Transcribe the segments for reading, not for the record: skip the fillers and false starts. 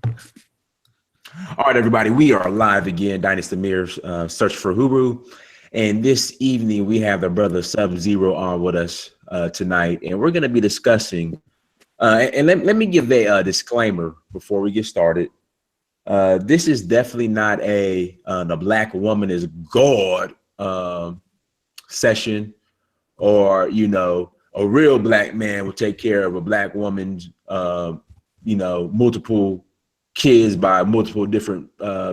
All right, everybody, we are live again. Dynasty Mirrors, Search for Huru. And this evening, we have the brother Sub-Zero on with us tonight. And we're going to be discussing, and let me give a disclaimer before we get started. This is definitely not a the black woman is God session, or, you know, a real black man will take care of a black woman's, multiple kids by multiple different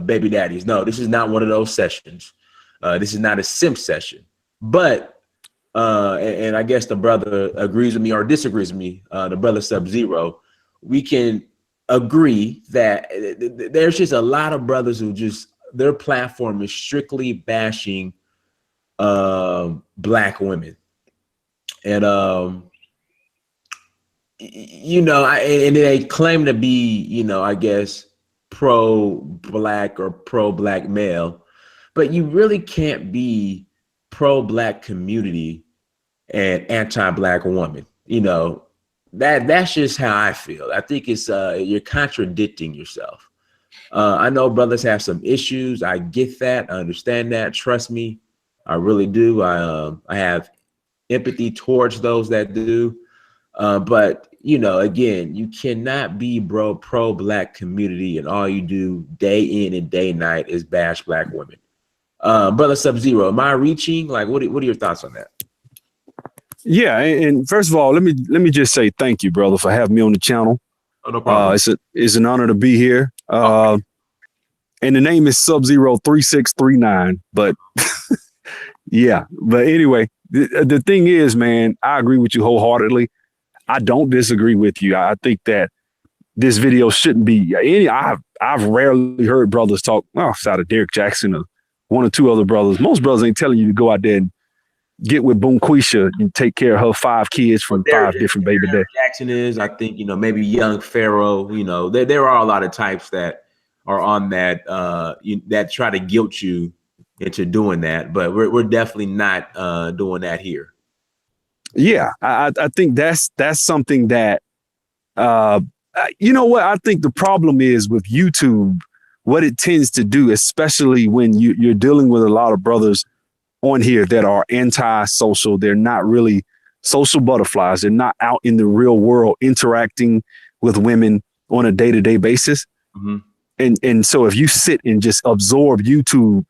baby daddies. No, this is not one of those sessions. This is not a simp session. But and I guess the brother agrees with me or disagrees with me, the brother Sub-Zero, we can agree that there's just a lot of brothers who just, their platform is strictly bashing black women. And and they claim to be, I guess, pro-black or pro-black male, but you really can't be pro-black community and anti-black woman. That's just how I feel. I think it's you're contradicting yourself. I know brothers have some issues. I get that. I understand that. Trust me, I really do. I have empathy towards those that do. But again, you cannot be pro-black community and all you do day in and day night is bash black women. Brother Sub-Zero, am I reaching? Like, what are your thoughts on that? Yeah, and first of all, let me just say thank you, brother, for having me on the channel. Oh, no problem. It's an honor to be here. And the name is Sub-Zero3639. But yeah, but anyway, the thing is, man, I agree with you wholeheartedly. I don't disagree with you. I think that this video shouldn't be any. I've rarely heard brothers talk outside of Derek Jackson or one or two other brothers. Most brothers ain't telling you to go out there and get with Boom Quisha and take care of her 5 kids from 5 different baby daddies. Jackson is, I think, maybe Young Pharaoh. There are a lot of types that are on that that try to guilt you into doing that, but we're definitely not doing that here. Yeah, I think that's something that what I think the problem is with YouTube. What it tends to do, especially when you're dealing with a lot of brothers on here that are anti-social, they're not really social butterflies. They're not out in the real world interacting with women on a day-to-day basis. Mm-hmm. And so if you sit and just absorb YouTube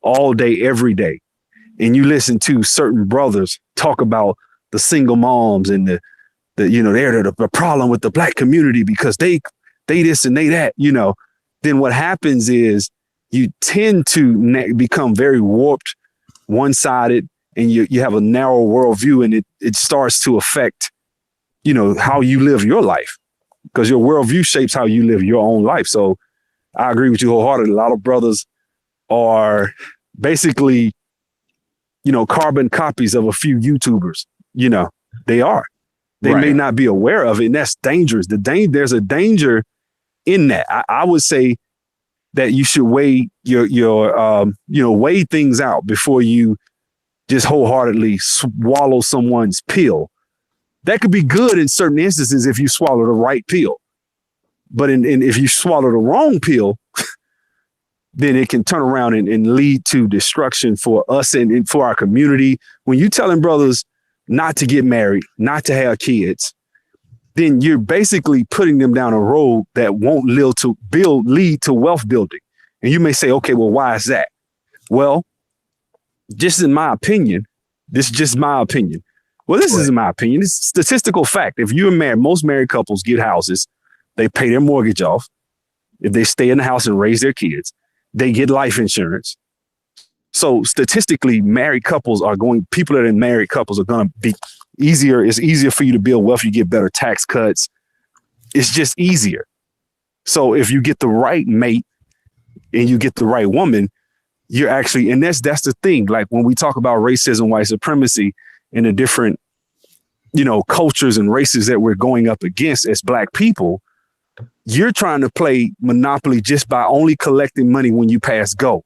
all day, every day, and you listen to certain brothers talk about the single moms and they're the problem with the black community because they this and they that, then what happens is you tend to become very warped, one-sided, and you have a narrow worldview, and it starts to affect, how you live your life, because your worldview shapes how you live your own life. So I agree with you wholeheartedly. A lot of brothers are basically, carbon copies of a few YouTubers. They are. They may not be aware of it, and that's dangerous. There's a danger in that. I would say that you should weigh weigh things out before you just wholeheartedly swallow someone's pill. That could be good in certain instances if you swallow the right pill, but if you swallow the wrong pill, then it can turn around and lead to destruction for us and for our community. When you're telling brothers not to get married, not to have kids, then you're basically putting them down a road that won't lead to wealth building. And you may say, okay, well, why is that? Well, just in my opinion, this is just my opinion. Well, this isn't my opinion. It's statistical fact. If you're married, most married couples get houses. They pay their mortgage off. If they stay in the house and raise their kids, they get life insurance. So statistically, people that are in married couples are going to be easier. It's easier for you to build wealth. You get better tax cuts. It's just easier. So if you get the right mate and you get the right woman, you're actually, and that's the thing. Like when we talk about racism, white supremacy, and the different, cultures and races that we're going up against as black people, you're trying to play Monopoly just by only collecting money when you pass go.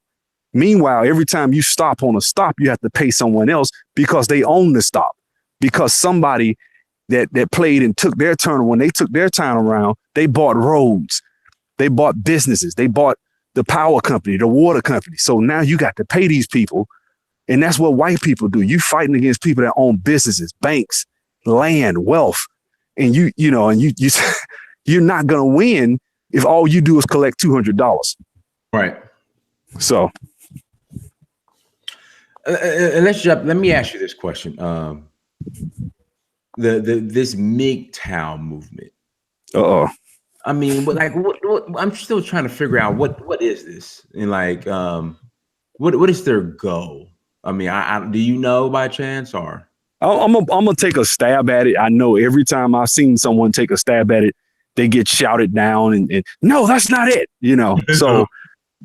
Meanwhile, every time you stop on a stop, you have to pay someone else because they own the stop. Because somebody that played and took their turn, when they took their time around, they bought roads. They bought businesses. They bought the power company, the water company. So now you got to pay these people. And that's what white people do. You fighting against people that own businesses, banks, land, wealth. And you're not going to win if all you do is collect $200. Right. So. Let me ask you this question. This MGTOW movement. I mean, what I'm still trying to figure out what is this, and like, what is their goal? I mean, I do you know by chance, or I'm gonna take a stab at it. I know every time I've seen someone take a stab at it, they get shouted down, and no, that's not it. So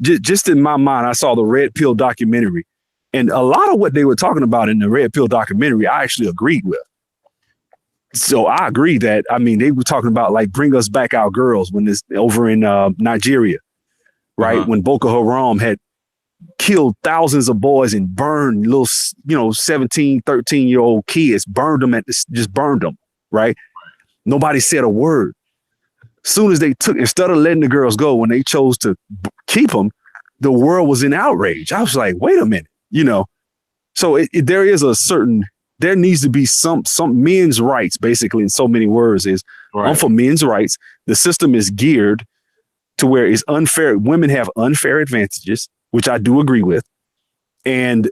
just in my mind, I saw the Red Pill documentary, and a lot of what they were talking about in the Red Pill documentary, I actually agreed with. So I agree that, I mean, they were talking about like bring us back our girls when this over in Nigeria, right? When Boko Haram had killed thousands of boys and burned little, 17, 13-year-old kids, burned them just burned them, right? Nobody said a word. Soon as they instead of letting the girls go, when they chose to keep them, the world was in outrage. I was like, wait a minute, So there is there needs to be some men's rights, basically, in so many words is, I'm for men's rights. The system is geared to where it's unfair. Women have unfair advantages, which I do agree with. And,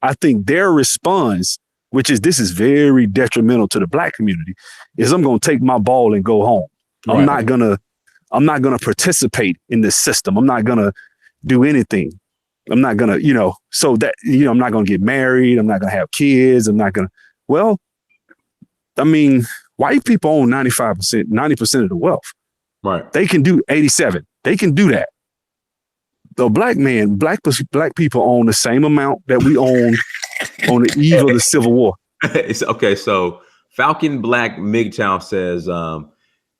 I think their response, this is very detrimental to the Black community, is I'm going to take my ball and go home. Right. I'm not going to participate in this system. I'm not going to do anything. I'm not going to, so that, I'm not going to get married. I'm not going to have kids. I'm not going to, well, I mean, white people own 90% of the wealth. Right. They can do 87. They can do that. The black people own the same amount that we own on the eve of the Civil War. Okay. So Falcon Black MGTOW says,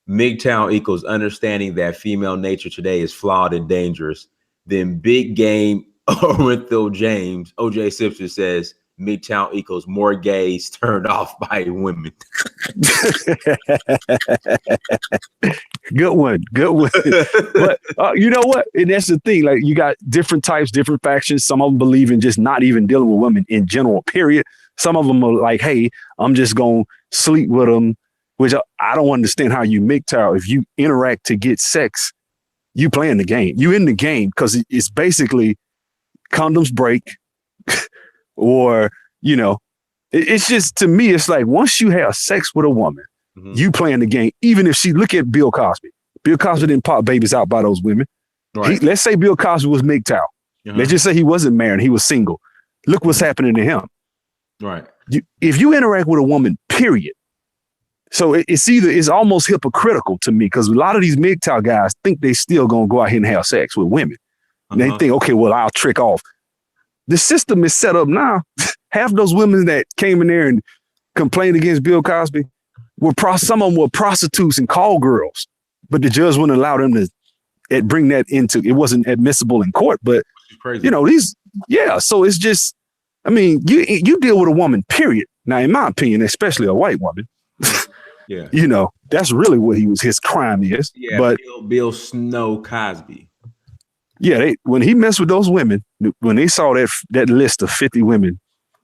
MGTOW equals understanding that female nature today is flawed and dangerous. Then Big Game Orenthal James, OJ Simpson says MGTOW equals more gays turned off by women. Good one. But you know what? And that's the thing. Like, you got different types, different factions. Some of them believe in just not even dealing with women in general, period. Some of them are like, hey, I'm just going to sleep with them, which I don't understand how you MGTOW. If you interact to get sex, you playing the game. You in the game because it's basically condoms break or, it's just, to me, it's like once you have sex with a woman, you playing the game. Even if look at Bill Cosby. Bill Cosby didn't pop babies out by those women. Right. Let's say Bill Cosby was MGTOW. Let's just say he wasn't married. He was single. Look what's happening to him. Right. If you interact with a woman, period. So it's almost hypocritical to me because a lot of these MGTOW guys think they still going to go out here and have sex with women. And they think, okay, well, I'll trick off. The system is set up now. Half those women that came in there and complained against Bill Cosby some of them were prostitutes and call girls, but the judge wouldn't allow them to bring that into, it wasn't admissible in court, but so it's just, I mean, you deal with a woman, period. Now, in my opinion, especially a white woman, that's really what his crime is. Yeah, but Bill Snow Cosby. Yeah, when he messed with those women, when they saw that list of 50 women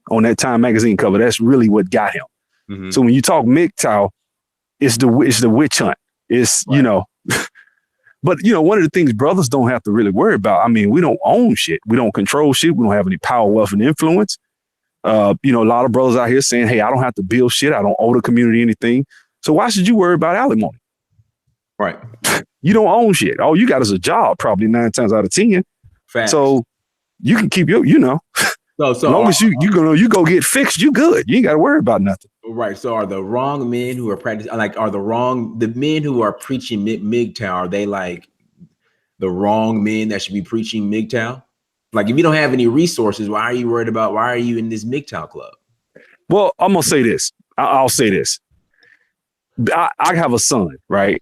on that Time magazine cover, that's really what got him. Mm-hmm. So when you talk MGTOW, it's the witch hunt. It's, right. But one of the things brothers don't have to really worry about, I mean, we don't own shit. We don't control shit. We don't have any power, wealth, and influence. A lot of brothers out here saying, hey, I don't have to build shit. I don't owe the community anything. So why should you worry about alimony? Right. You don't own shit. All you got is a job, probably 9 times out of 10. Facts. So you can keep as long as you go get fixed, you good. You ain't got to worry about nothing. Right. So are the wrong men who are practicing, the men who are preaching MGTOW, are they like the wrong men that should be preaching MGTOW? Like, if you don't have any resources, why are you in this MGTOW club? Well, I'm going to say this. I'll say this. I have a son, right?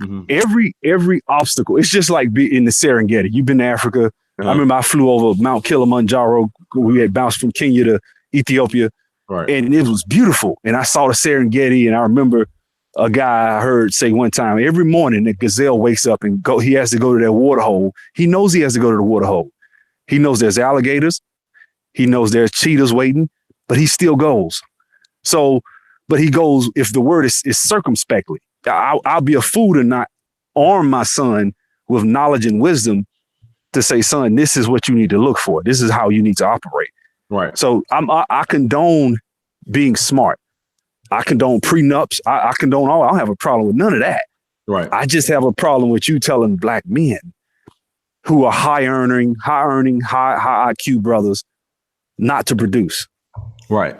Mm-hmm. Every obstacle, it's just like in the Serengeti. You've been to Africa. I remember I flew over Mount Kilimanjaro. We had bounced from Kenya to Ethiopia. Right. And it was beautiful. And I saw the Serengeti, and I remember a guy I heard say one time, every morning the gazelle wakes up and he has to go to that water hole. He knows he has to go to the water hole. He knows there's alligators. He knows there's cheetahs waiting, but he still goes. So, but he goes, if the word is circumspectly. I'll be a fool to not arm my son with knowledge and wisdom to say, son, this is what you need to look for. This is how you need to operate. Right. So I condone being smart. I condone prenups. I condone all. I don't have a problem with none of that. Right. I just have a problem with you telling black men who are high earning, high IQ brothers not to produce. Right.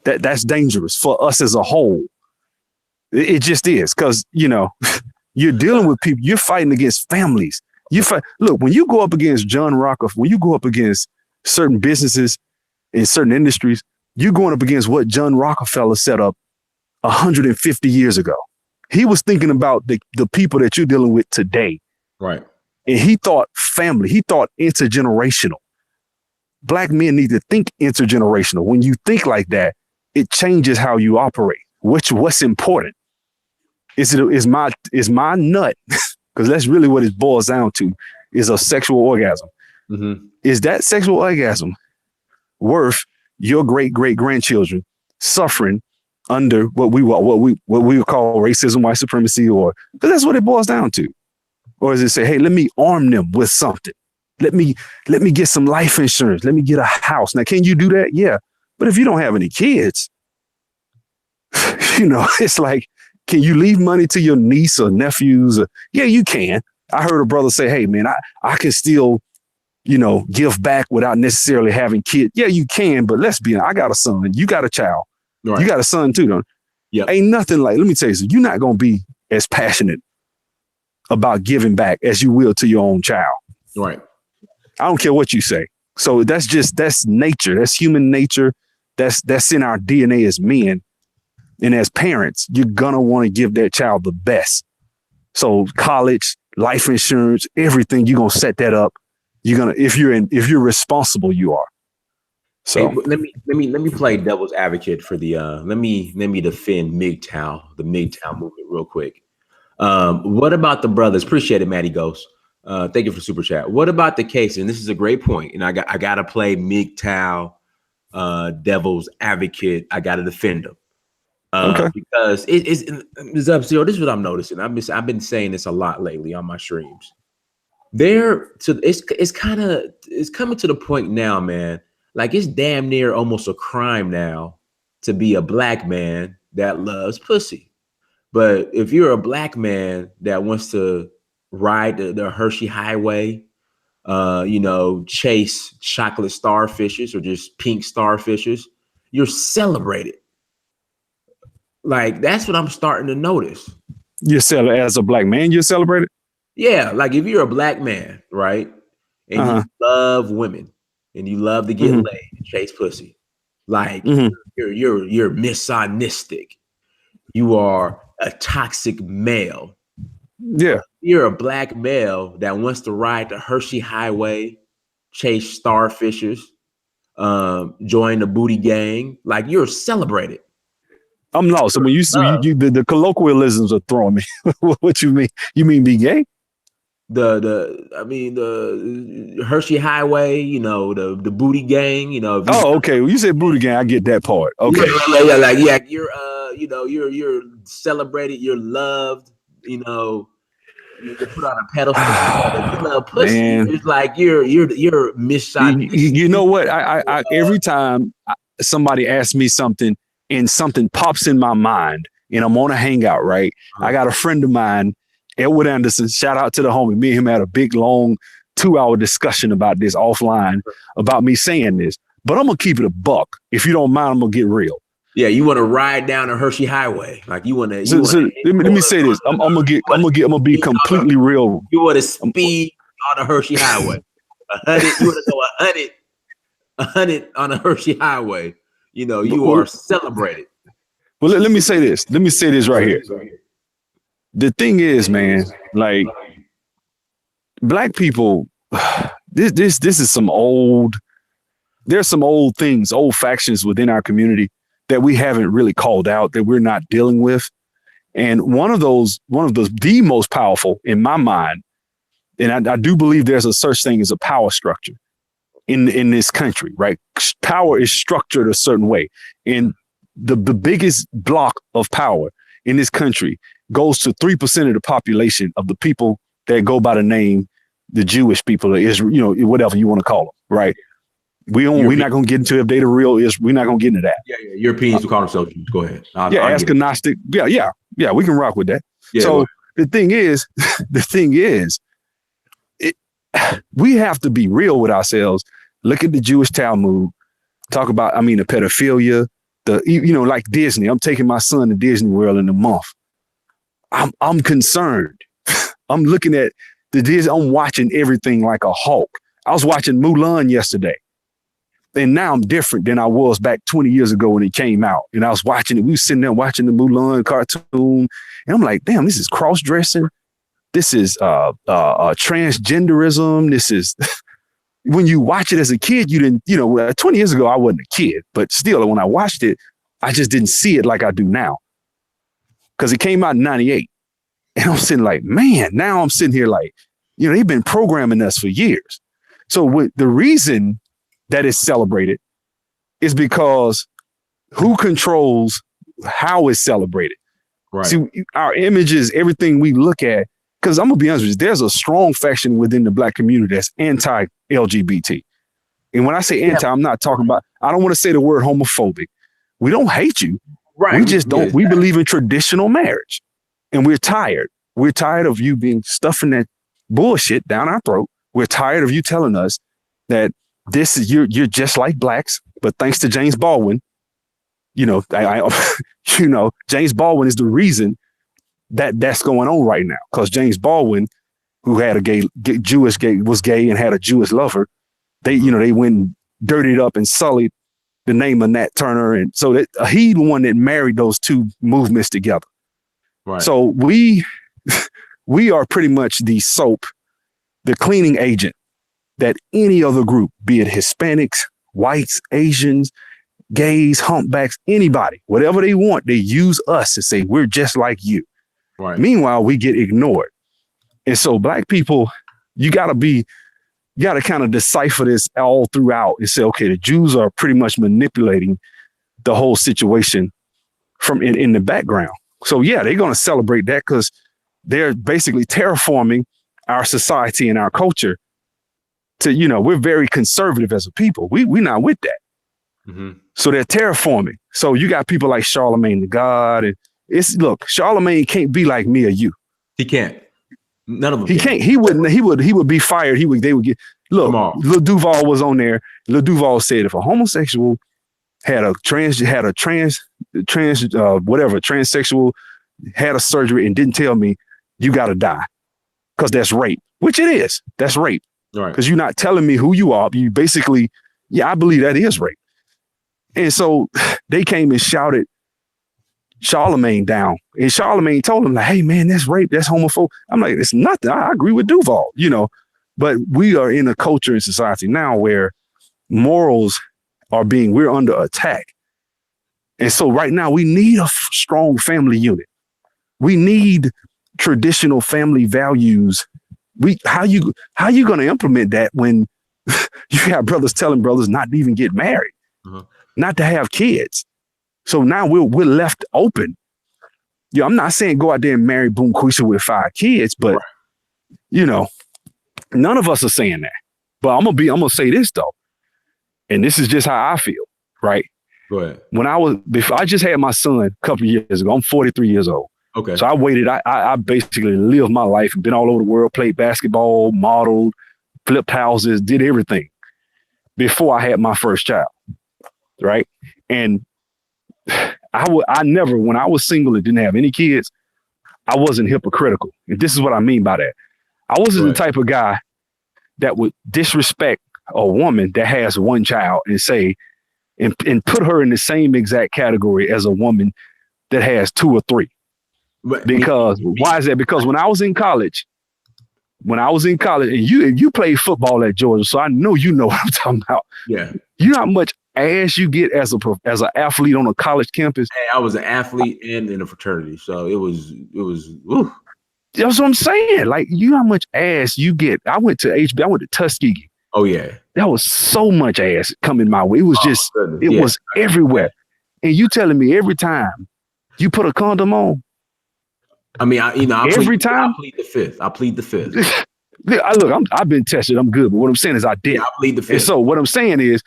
That's dangerous for us as a whole. It just is, because, you know, you're dealing with people, you're fighting against families. Look, when you go up against John Rockefeller, when you go up against certain businesses in certain industries, you're going up against what John Rockefeller set up 150 years ago. He was thinking about the people that you're dealing with today. Right. And he thought family, he thought intergenerational. Black men need to think intergenerational. When you think like that, it changes how you operate. What's important? Is my nut, because that's really what it boils down to, is a sexual orgasm. Mm-hmm. Is that sexual orgasm worth your great grandchildren suffering under what we would call racism, white supremacy, or because that's what it boils down to? Or is it say, hey, let me arm them with something? Let me get some life insurance. Let me get a house. Now, can you do that? Yeah. But if you don't have any kids, you know, it's like, can you leave money to your niece or nephews? Yeah, you can. I heard a brother say, hey, man, I can still, you know, give back without necessarily having kids. Yeah, you can. But let's be honest, I got a son. You got a child. Right. You got a son, too, don't you? Yep. Ain't nothing like, let me tell you something. You're not going to be as passionate about giving back as you will to your own child. Right. I don't care what you say. So that's nature. That's human nature. That's in our DNA as men. And as parents, you're going to want to give that child the best. So college, life insurance, everything, you're going to set that up. You're going to, if you're responsible, you are. So hey, let me play devil's advocate for the, let me defend MGTOW, the MGTOW movement real quick. What about the brothers? Appreciate it, Matty Ghost. Thank you for super chat. What about the case? And this is a great point. And I got to play MGTOW, devil's advocate. I got to defend them. Okay. Because it's up. Zero. This is what I'm noticing. I've been saying this a lot lately on my streams. It's coming to the point now, man. Like it's damn near almost a crime now to be a black man that loves pussy. But if you're a black man that wants to ride the Hershey Highway, you know, chase chocolate starfishes or just pink starfishes, you're celebrated. Like, that's what I'm starting to notice. As a black man, you're celebrated? Yeah, like if you're a black man, right? And you love women and you love to get laid and chase pussy. Like you're misogynistic. You are a toxic male. Yeah. You're a black male that wants to ride the Hershey Highway, chase starfishes, join the booty gang. Like you're celebrated. I'm lost. So when the colloquialisms are throwing me. What you mean? You mean be gay? The Hershey Highway, you know, the booty gang, you know. Okay. Well, you said booty gang, I get that part. Okay. Yeah, you're you know, you're celebrated, you're loved, you know, you're put on a pedestal. You love pussy. Man. It's like you're misogynistic. You know what? I every time somebody asks me something and something pops in my mind and I'm on a hangout, right? I got a friend of mine, Edward Anderson, shout out to the homie. Me and him had a big, long 2-hour discussion about this offline, about me saying this. But I'm going to keep it a buck. If you don't mind, I'm going to get real. Yeah, you want to ride down the Hershey Highway. Like you want to. Let me say this. I'm gonna be completely real. You want to speed on the Hershey Highway. 100, you want to go 100 on the Hershey Highway. You know, you are celebrated. Well, let me say this. Let me say this right here. The thing is, man, like black people, this is some old. There's some old things, old factions within our community that we haven't really called out, that we're not dealing with. And one of the most powerful in my mind, and I do believe there's a such thing as a power structure in this country, right? Power is structured a certain way. And the biggest block of power in this country goes to 3% of the population of the people that go by the name the Jewish people, or Israel, whatever you want to call them, right? We're not going to get into if they the real Israel. We're not going to get into that. Yeah. Europeans who call themselves Jews. Go ahead. Ask agnostic. Yeah. We can rock with that. Yeah, so the thing is, we have to be real with ourselves. Look at the Jewish Talmud. Talk about, the pedophilia, like Disney. I'm taking my son to Disney World in a month. I'm concerned. I'm looking at the Disney. I'm watching everything like a hawk. I was watching Mulan yesterday. And now I'm different than I was back 20 years ago when it came out. And I was watching it. We were sitting there watching the Mulan cartoon. And I'm like, damn, this is cross-dressing. This is transgenderism. This is when you watch it as a kid, you didn't, 20 years ago, I wasn't a kid. But still, when I watched it, I just didn't see it like I do now. Because it came out in 98. And I'm sitting like, man, now I'm sitting here like, they've been programming us for years. So the reason that is celebrated is because who controls how it's celebrated. Right. See, our images, everything we look at, because I'm going to be honest with you, there's a strong faction within the Black community that's anti-LGBT. And when I say anti, I'm not talking about, I don't want to say the word homophobic. We don't hate you. Right. We just don't, we believe in traditional marriage. And we're tired. We're tired of you stuffing that bullshit down our throat. We're tired of you telling us that this is you're just like blacks, but thanks to James Baldwin, James Baldwin is the reason that's going on right now. Because James Baldwin, who had was gay and had a Jewish lover, they went and dirtied up and sullied the name of Nat Turner, and so that he the one that married those two movements together. Right. So we are pretty much the soap, the cleaning agent that any other group, be it Hispanics, whites, Asians, gays, humpbacks, anybody, whatever they want, they use us to say, we're just like you. Right. Meanwhile, we get ignored. And so Black people, you got to kind of decipher this all throughout and say, okay, the Jews are pretty much manipulating the whole situation from in the background. So yeah, they're going to celebrate that because they're basically terraforming our society and our culture to, we're very conservative as a people. We're not with that. Mm-hmm. So they're terraforming. So you got people like Charlemagne the God, and Charlemagne can't be like me or you. He can't. None of them. He can't. He would be fired. They would get. Look, Lil Duval was on there. Lil Duval said if a homosexual had a transsexual had a surgery and didn't tell me, you got to die, because that's rape. Which it is. That's rape. Right. Because you're not telling me who you are. You basically, I believe that is rape. And so they came and shouted Charlemagne down. And Charlemagne told him, like, hey, man, that's rape. That's homophobic. I'm like, it's nothing. I agree with Duval, But we are in a culture and society now where morals we're under attack. And so right now we need a strong family unit. We need traditional family values. How you going to implement that when you have brothers telling brothers not to even get married, not to have kids? So now we're left open. I'm not saying go out there and marry Boom Quisha with 5 kids, but none of us are saying that. But I'm gonna say this though, and this is just how I feel, right? Go ahead. Before I just had my son a couple of years ago. I'm 43 years old. Okay. So I waited. I basically lived my life and been all over the world, played basketball, modeled, flipped houses, did everything before I had my first child. Right. And I never, when I was single and didn't have any kids, I wasn't hypocritical. And this is what I mean by that. I wasn't the type of guy that would disrespect a woman that has one child and say, and put her in the same exact category as a woman that has 2 or 3. Because why is that? Because when I was in college, and you played football at Georgia, so I know what I'm talking about. Yeah. You're not much ass you get as an athlete on a college campus? Hey, I was an athlete and in a fraternity, so it was. Woo. That's what I'm saying. Like, you know how much ass you get. I went to Tuskegee. Oh yeah. That was so much ass coming my way. It was just, it Yeah. was everywhere. And you telling me every time you put a condom on? I mean, I every time? I plead the fifth. Look, I've been tested. I'm good. But what I'm saying is I did. Yeah, I plead the fifth. And so what I'm saying is,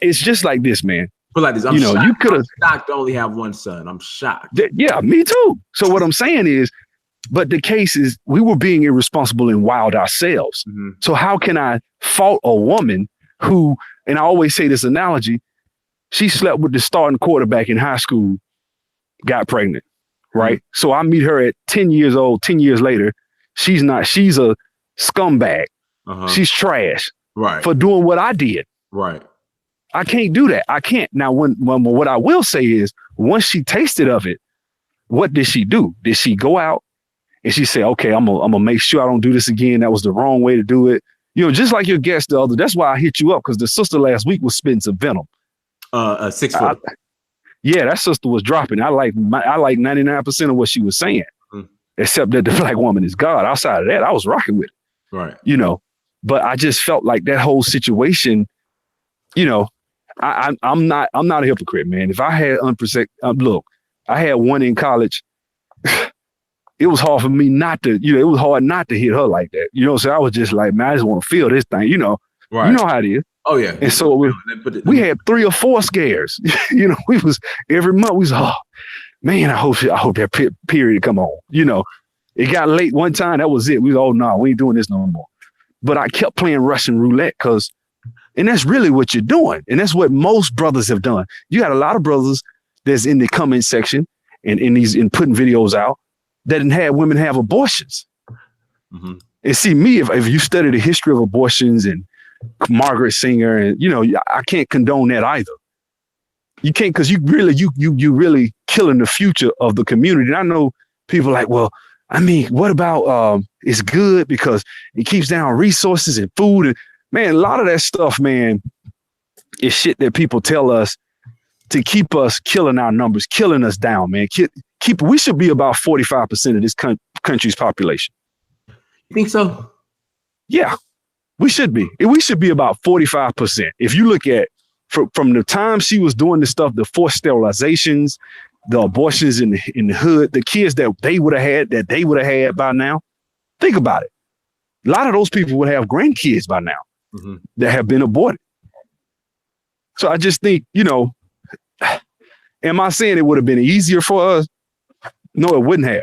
it's just like this, man. But like this, I'm shocked. You could have shocked to only have one son. I'm shocked. Yeah, me too. So what I'm saying is, but the case is we were being irresponsible and wild ourselves. Mm-hmm. So how can I fault a woman who, and I always say this analogy, she slept with the starting quarterback in high school, got pregnant, right? Mm-hmm. So I meet her at 10 years old, 10 years later. She's a scumbag. Uh-huh. She's trash. Right. For doing what I did. Right. I can't do that. I can't. Now, what I will say is, once she tasted of it, what did she do? Did she go out and she say, okay, I'm gonna make sure I don't do this again. That was the wrong way to do it. Just like your guest the other. That's why I hit you up, because the sister last week was spitting some venom. 6 foot. Yeah, that sister was dropping. I like 99% of what she was saying, except that the black woman is God. Outside of that, I was rocking with it. Right. But I just felt like that whole situation, I'm not a hypocrite, man. If I had look, I had one in college. It was hard for me not to, it was hard not to hit her like that. So I was just like, man, I just want to feel this thing, Right. You know how it is. Oh yeah. And so we had 3 or 4 scares. We was every month. We was, oh man, I hope that period come on. It got late one time. That was it. We was, oh no, we ain't doing this no more. But I kept playing Russian roulette and that's really what you're doing. And that's what most brothers have done. You got a lot of brothers that's in the comment section and in putting videos out that had women have abortions. Mm-hmm. And see, me, if you study the history of abortions and Margaret Sanger, and I can't condone that either. You can't, because you really killing the future of the community. And I know people like, well, I mean, what about it's good because it keeps down resources and food, and man, a lot of that stuff, man, is shit that people tell us to keep us killing our numbers, killing us down, man. We should be about 45% of this country's population. You think so? Yeah, we should be. We should be about 45%. If you look at from the time she was doing this stuff, the forced sterilizations, the abortions in the hood, the kids that they would have had by now. Think about it. A lot of those people would have grandkids by now that have been aborted. So I just think, am I saying it would have been easier for us? No, it wouldn't have.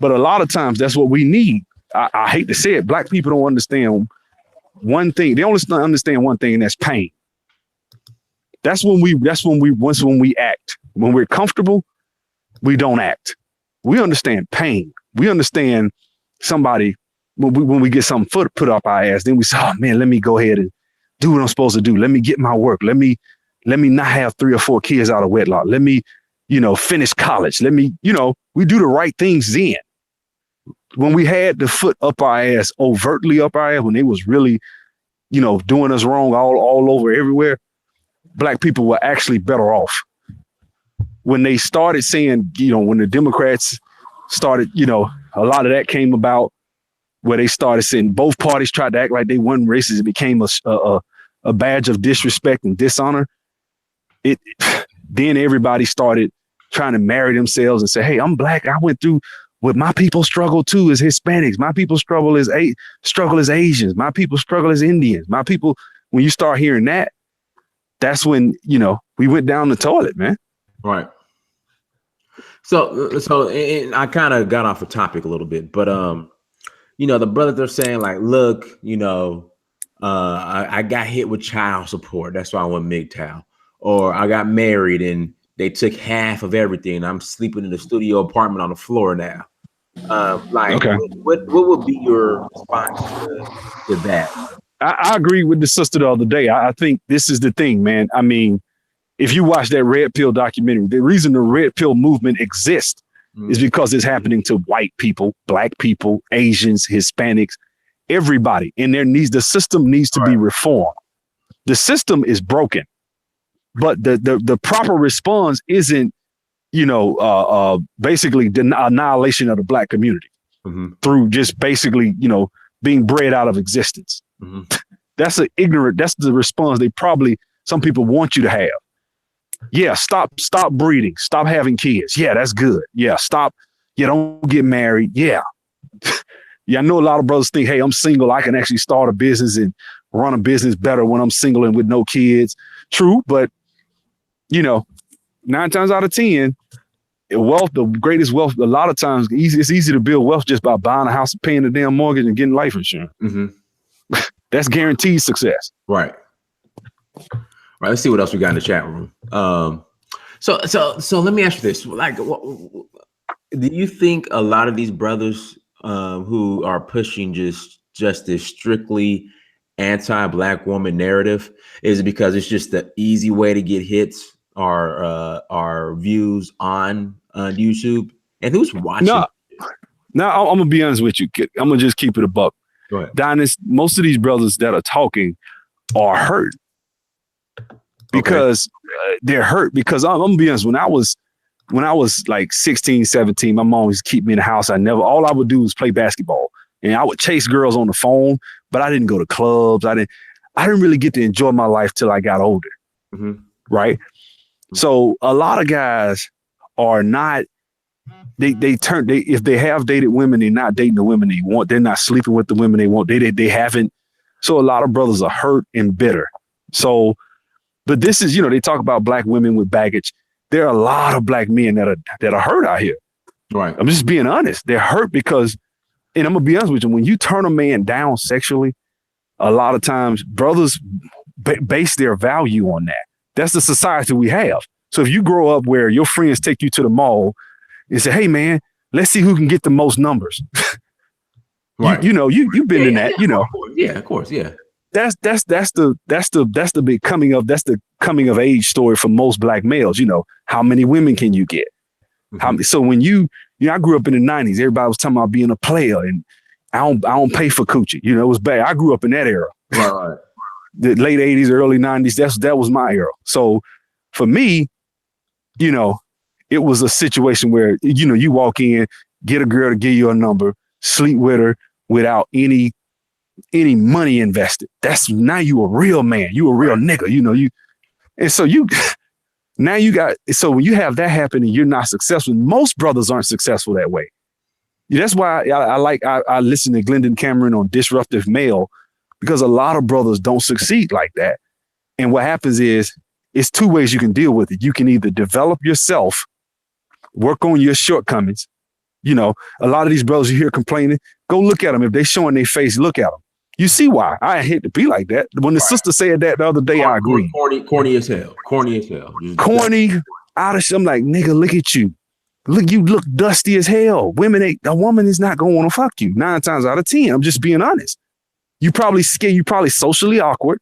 But a lot of times that's what we need. I hate to say it. Black people don't understand one thing. They only understand one thing, and that's pain. That's when we act. When we're comfortable, we don't act. We understand pain. We understand somebody when we get something put up our ass, then we say, oh man, let me go ahead and do what I'm supposed to do. Let me get my work. Let me not have 3 or 4 kids out of wedlock. Let me, finish college. Let me, we do the right things then. When we had the foot up our ass, overtly up our ass, when they was really, doing us wrong all over everywhere, Black people were actually better off. When they started saying, when the Democrats started, a lot of that came about where they started saying both parties tried to act like they weren't racist. It became a badge of disrespect and dishonor. Then everybody started trying to marry themselves and say, hey, I'm Black. I went through what my people struggle too as Hispanics. My people struggle as Asians. My people struggle as Indians. My people, when you start hearing that, that's when, we went down the toilet, man. Right. So and I kind of got off the topic a little bit, but, the brothers, they're saying like, look, I got hit with child support. That's why I went MGTOW. Or I got married and they took half of everything. I'm sleeping in the studio apartment on the floor now. Okay. What would be your response to that? I agree with the sister the other day. I think this is the thing, man. I mean, if you watch that Red Pill documentary, the reason the Red Pill movement exists is because it's happening to white people, Black people, Asians, Hispanics, everybody. And the system needs to be reformed. The system is broken. but the proper response isn't, basically the annihilation of the black community through just basically, being bred out of existence. That's the response some people want you to have. Yeah, stop breeding, stop having kids. Yeah, that's good. Yeah, don't get married. Yeah. Yeah, I know a lot of brothers think, hey, I'm single, I can actually start a business and run a business better when I'm single and with no kids. True, but 9 times out of 10, wealth, the greatest wealth, a lot of times it's easy to build wealth just by buying a house and paying the damn mortgage and getting life insurance. That's guaranteed success. Right. Let's see what else we got in the chat room. So let me ask you this: like, do you think a lot of these brothers who are pushing just this strictly anti-black woman narrative, is it because it's just the easy way to get hits or views on YouTube? And who's watching? No, I'm gonna be honest with you. I'm gonna just keep it a buck. Go ahead. Donis, most of these brothers that are talking are hurt because they're hurt. Because I'm gonna be honest, when I was like 16, 17, my mom used to keep me in the house. All I would do was play basketball, and I would chase girls on the phone, but I didn't go to clubs. I didn't really get to enjoy my life till I got older. Right. So a lot of guys are not, if they have dated women, they're not dating the women they want. They're not sleeping with the women they want. They haven't. So a lot of brothers are hurt and bitter. So, but this is, they talk about black women with baggage. There are a lot of black men that are hurt out here. Right. I'm just being honest. They're hurt because, and I'm gonna be honest with you, when you turn a man down sexually, a lot of times brothers base their value on that. That's the society we have. So if you grow up where your friends take you to the mall and say, hey man, let's see who can get the most numbers. Right. You've been in that, Yeah, of course. Yeah. That's the big coming of age story for most black males. How many women can you get? So when I grew up in the 90s, everybody was talking about being a player, and I don't pay for coochie. It was bad. I grew up in that era. Right. The late 80s, early 90s, that was my era. So for me, it was a situation where, you walk in, get a girl to give you a number, sleep with her without any money invested. That's now you a real man. You a real nigga, and so so when you have that happen and you're not successful, most brothers aren't successful that way. That's why I listen to Glendon Cameron on Disruptive Male, because a lot of brothers don't succeed like that. And what happens is, it's 2 ways you can deal with it. You can either develop yourself, work on your shortcomings. A lot of these brothers you hear complaining, go look at them. If they showing their face, look at them. You see why. I hate to be like that. When the sister said that the other day, I agree. Corny as hell. Corny, out of shit. I'm like, nigga, look at you. Look, you look dusty as hell. A woman is not going to want to fuck you 9 times out of 10. I'm just being honest. You probably scared. You probably socially awkward.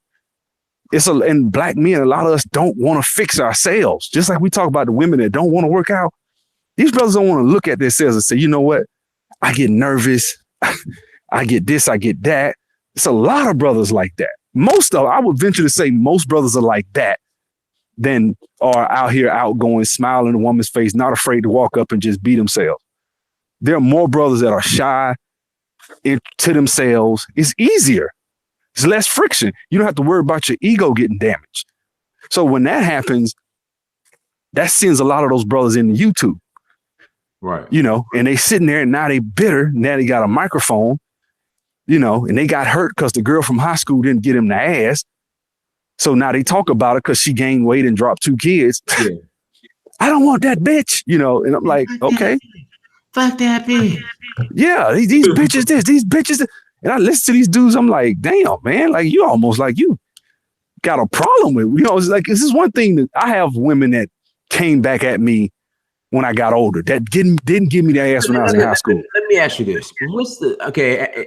And black men, a lot of us don't want to fix ourselves. Just like we talk about the women that don't want to work out. These brothers don't want to look at themselves and say, you know what? I get nervous. I get this, I get that. It's a lot of brothers like that. I would venture to say most brothers are like that, than are out here outgoing, smiling in a woman's face, not afraid to walk up and just be themselves. There are more brothers that are shy to themselves. It's easier. It's less friction. You don't have to worry about your ego getting damaged. So when that happens, that sends a lot of those brothers into YouTube. Right. And they sitting there and now they bitter. Now they got a microphone, and they got hurt because the girl from high school didn't get him the ass. So now they talk about it because she gained weight and dropped 2 kids. Yeah. I don't want that bitch, and I'm like, okay. Fuck that bitch. Yeah, these bitches these bitches that. And I listen to these dudes, I'm like, damn, man, like you almost like you got a problem with, it's like, this is one thing that I have women that came back at me when I got older that didn't give me that ass when I was in high school. Let me ask you this.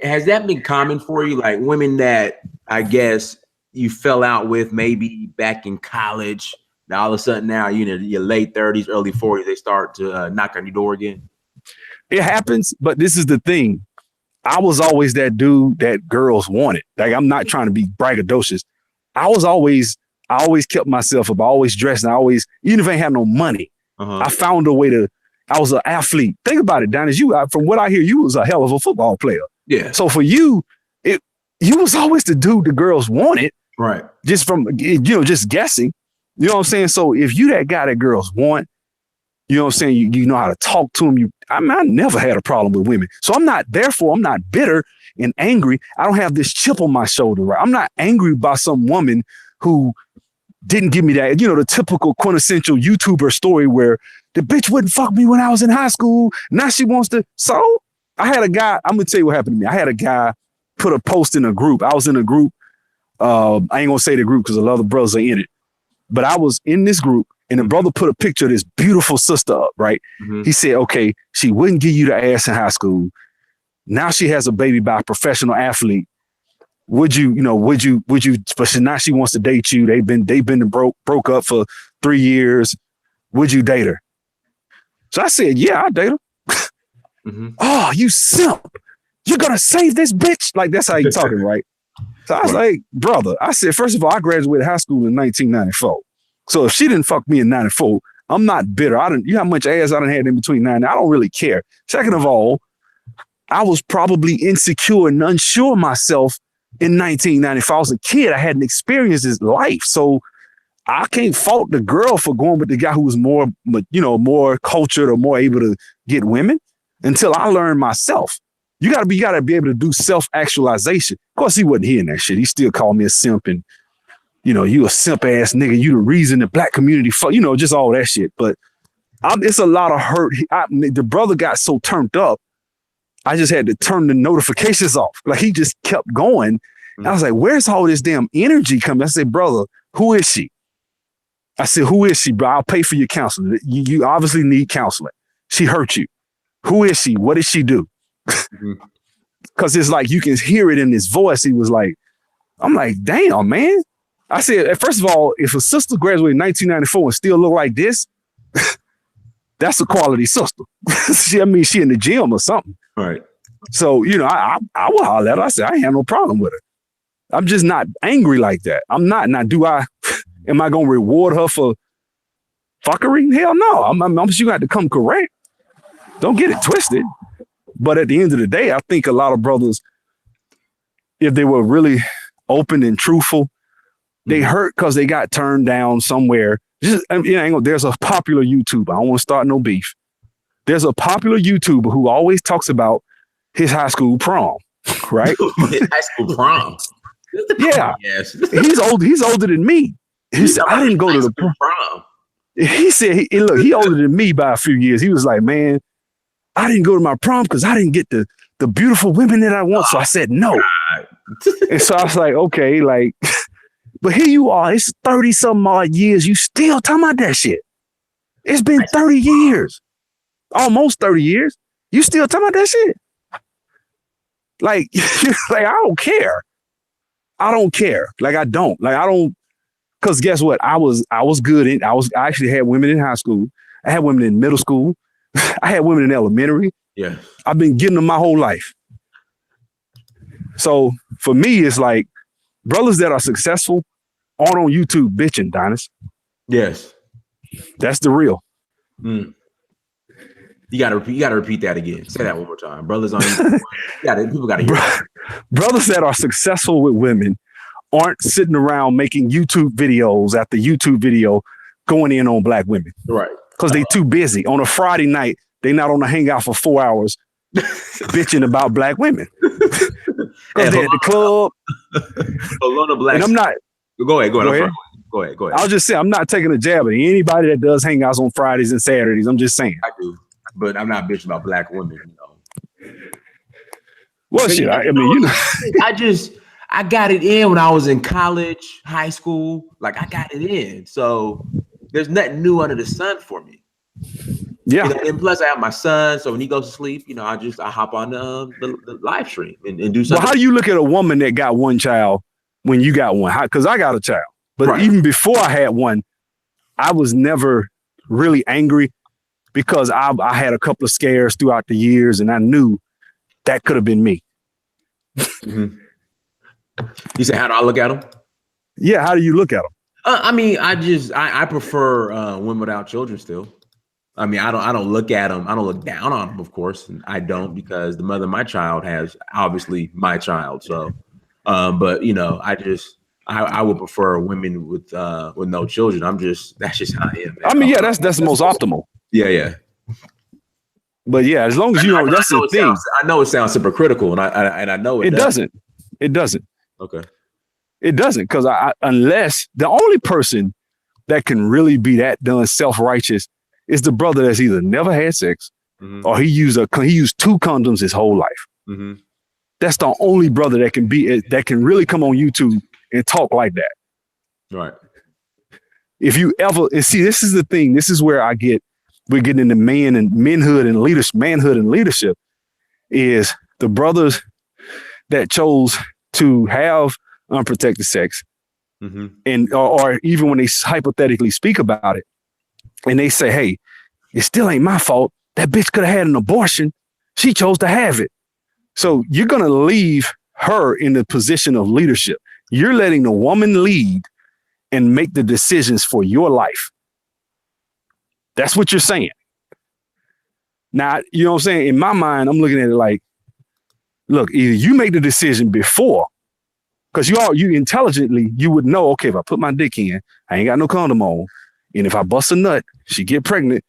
Has that been common for you? Like women that I guess you fell out with maybe back in college, now all of a sudden now, your late 30s, early 40s, they start to knock on your door again? It happens, but this is the thing. I was always that dude that girls wanted. Like, I'm not trying to be braggadocious. I was always I always kept myself up. I always dressed. And I always, even if I ain't had no money, I found a way to. I was an athlete. Think about it, Dennis. From what I hear, you was a hell of a football player. Yeah. So for you, you was always the dude the girls wanted. Right. Just from, just guessing. You know what I'm saying? So if you that guy that girls want, you know what I'm saying? You know how to talk to them. I never had a problem with women. So I'm not bitter and angry. I don't have this chip on my shoulder, right? I'm not angry by some woman who didn't give me that, the typical quintessential YouTuber story where the bitch wouldn't fuck me when I was in high school. Now she wants to. So I had a guy, I'm going to tell you what happened to me. I had a guy put a post in a group. I was in a group. I ain't going to say the group because a lot of the brothers are in it. But I was in this group and the brother put a picture of this beautiful sister up, right? He said, okay, she wouldn't give you the ass in high school. Now she has a baby by a professional athlete. Would you, but now she wants to date you. They've been broke up for 3 years. Would you date her? So I said, yeah, I'll date her. Oh, you simp. You're going to save this bitch. Like, that's how you talking, right? So I was like, brother, I said, first of all, I graduated high school in 1994. So if she didn't fuck me in 94, I'm not bitter. You know how much ass I done had in between 90. I don't really care. Second of all, I was probably insecure and unsure myself in 1990. If I was a kid, I hadn't experienced this life. So I can't fault the girl for going with the guy who was more cultured or more able to get women until I learned myself. You gotta be able to do self-actualization. Of course, he wasn't hearing that shit. He still called me a simp and, you a simp ass nigga. You the reason the black community, just all that shit. But it's a lot of hurt. The brother got so turned up, I just had to turn the notifications off. Like he just kept going. I was like, where's all this damn energy coming? I said, brother, who is she? I said, who is she, bro? I'll pay for your counseling. You obviously need counseling. She hurt you. Who is she? What did she do? Because it's like you can hear it in his voice. He was like, I'm like, damn, man. I said, first of all, if a sister graduated in 1994 and still look like this, that's a quality sister. She in the gym or something. Right. So, I would holler at her. I said, I ain't have no problem with her. I'm just not angry like that. I'm not. Now, am I going to reward her for fuckery? Hell no. I'm sure you got to come correct. Don't get it twisted. But at the end of the day, I think a lot of brothers, if they were really open and truthful, they hurt because they got turned down somewhere. There's a popular YouTuber. I don't want to start no beef. There's a popular YouTuber who always talks about his high school prom, right? High school prom. Yeah. Yes. He's older than me. He said, I didn't go to the prom. He said, look, he older than me by a few years. He was like, man, I didn't go to my prom because I didn't get the beautiful women that I want. So I said no. And so I was like, okay, like, but here you are. It's 30 some odd years. You still talking about that shit. It's been 30 years, almost 30 years. You still talking about that shit. Like, I don't care. I don't care. Like, I don't. Because guess what? I was good. I actually had women in high school. I had women in middle school. I had women in elementary. Yeah. I've been getting them my whole life. So for me, it's like brothers that are successful aren't on YouTube bitching, Donis. Yes. That's the real. You gotta repeat that again. Say that one more time. Brothers on YouTube. People gotta hear that. Brothers that are successful with women aren't sitting around making YouTube videos after YouTube video going in on black women. Right. Because they too busy. On a Friday night, they not on a hangout for 4 hours bitching about black women. Because they at the club. And I'm not. Go ahead. Go ahead. I'll just say I'm not taking a jab at anybody that does hangouts on Fridays and Saturdays. I'm just saying. I do. But I'm not bitching about black women, Well, shit. I got it in when I was in college, high school. Like, I got it in. So there's nothing new under the sun for me. Yeah. And plus I have my son. So when he goes to sleep, I hop on the live stream and do something. Well, how do you look at a woman that got one child when you got one? Because I got a child. But even before I had one, I was never really angry because I had a couple of scares throughout the years and I knew that could have been me. You say, how do I look at them? Yeah, how do you look at them? I mean, I prefer women without children still. I mean, I don't look at them. I don't look down on them, of course. And I don't, because the mother of my child has obviously my child. So, but you know, I would prefer women with no children. That's just how I am, man. I mean, yeah, that's the most optimal. Yeah, yeah. But yeah, as long as you know, that's the thing. I know it sounds hypocritical, and I know it doesn't. It doesn't. Okay. It doesn't, because unless the only person that can really be that done self-righteous is the brother that's either never had sex or he used 2 condoms his whole life. Mm-hmm. That's the only brother that can really come on YouTube and talk like that. Right. If you ever, and see, this is the thing. This is where we're getting into manhood and leadership, is the brothers that chose to have unprotected sex, and or even when they hypothetically speak about it, and they say, "Hey, it still ain't my fault. That bitch could have had an abortion. She chose to have it." So you're gonna leave her in the position of leadership. You're letting the woman lead and make the decisions for your life. That's what you're saying. Now, you know what I'm saying? In my mind, I'm looking at it like, look, either you make the decision before, because you intelligently, you would know, okay, if I put my dick in, I ain't got no condom on, and if I bust a nut, she get pregnant,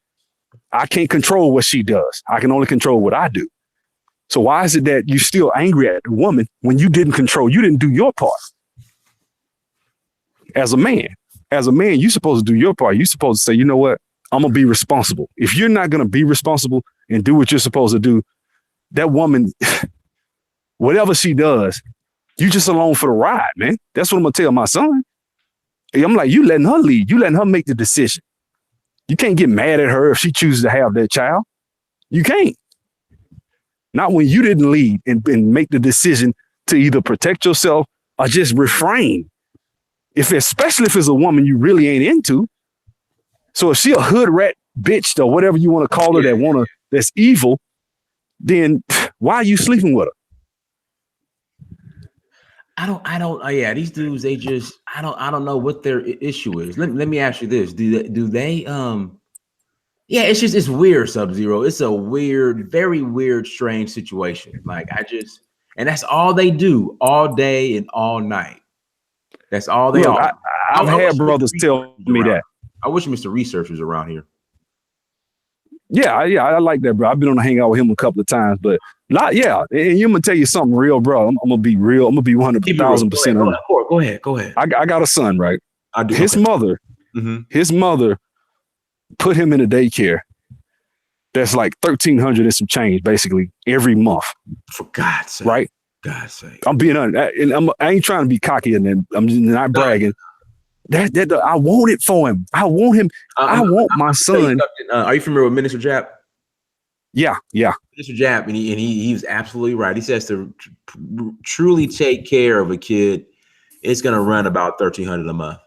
I can't control what she does. I can only control what I do. So why is it that you still angry at the woman when you didn't do your part? As a man, you're supposed to do your part. You're supposed to say, you know what? I'm going to be responsible. If you're not going to be responsible and do what you're supposed to do, that woman, whatever she does, you just along for the ride, man. That's what I'm going to tell my son. I'm like, you letting her lead. You letting her make the decision. You can't get mad at her if she chooses to have that child. You can't. Not when you didn't lead and make the decision to either protect yourself or just refrain. Especially if it's a woman you really ain't into. So if she a hood rat bitch or whatever you want to call her, that's evil, then why are you sleeping with her? I don't. Yeah, these dudes, I don't know what their issue is. Let me ask you this: Do they? Yeah, it's weird, Sub-Zero. It's a weird, very weird, strange situation. Like and that's all they do all day and all night. That's all they are. I've had brothers tell me that. I wish Mr. Research was around here. Yeah, I like that, bro. I've been on a hangout with him a couple of times, but and I'm gonna tell you something real, bro. I'm gonna be real. I'm gonna be 100,000%. Go ahead. I got a son, right? I do. His mother put him in a daycare that's like $1,300 and some change, basically, every month. For God's sake, right? God's sake. I'm being honest, and I ain't trying to be cocky, and I'm not bragging. That I want it for him. I want him. I want my son. Are you familiar with Minister Jap? Yeah. Minister Jap, and he was absolutely right. He says to truly take care of a kid, it's gonna run about $1,300 a month.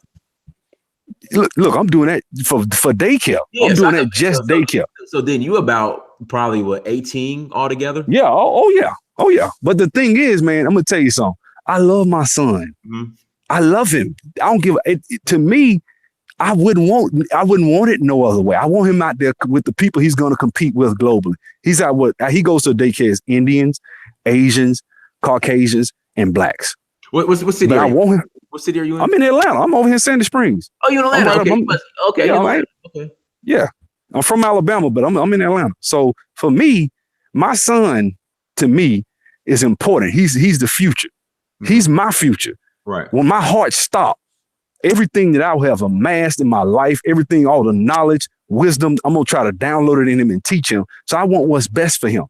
Look, I'm doing that for daycare. Yeah, I'm doing that just daycare. So then you about probably 18 altogether? Yeah. Oh yeah. But the thing is, man, I'm gonna tell you something. I love my son. Mm-hmm. I love him. I don't give it. To me, I wouldn't want it no other way. I want him out there with the people he's going to compete with globally. He goes to daycares: Indians, Asians, Caucasians, and blacks. What city? What city are you in? I'm in Atlanta. I'm over here in Sandy Springs. Oh, you're in Atlanta. Okay. Okay. Yeah, I'm from Alabama, but I'm in Atlanta. So for me, my son, to me, is important. He's the future. Mm-hmm. He's my future. Right. When my heart stopped, everything that I have amassed in my life, everything, all the knowledge, wisdom, I'm going to try to download it in him and teach him. So I want what's best for him.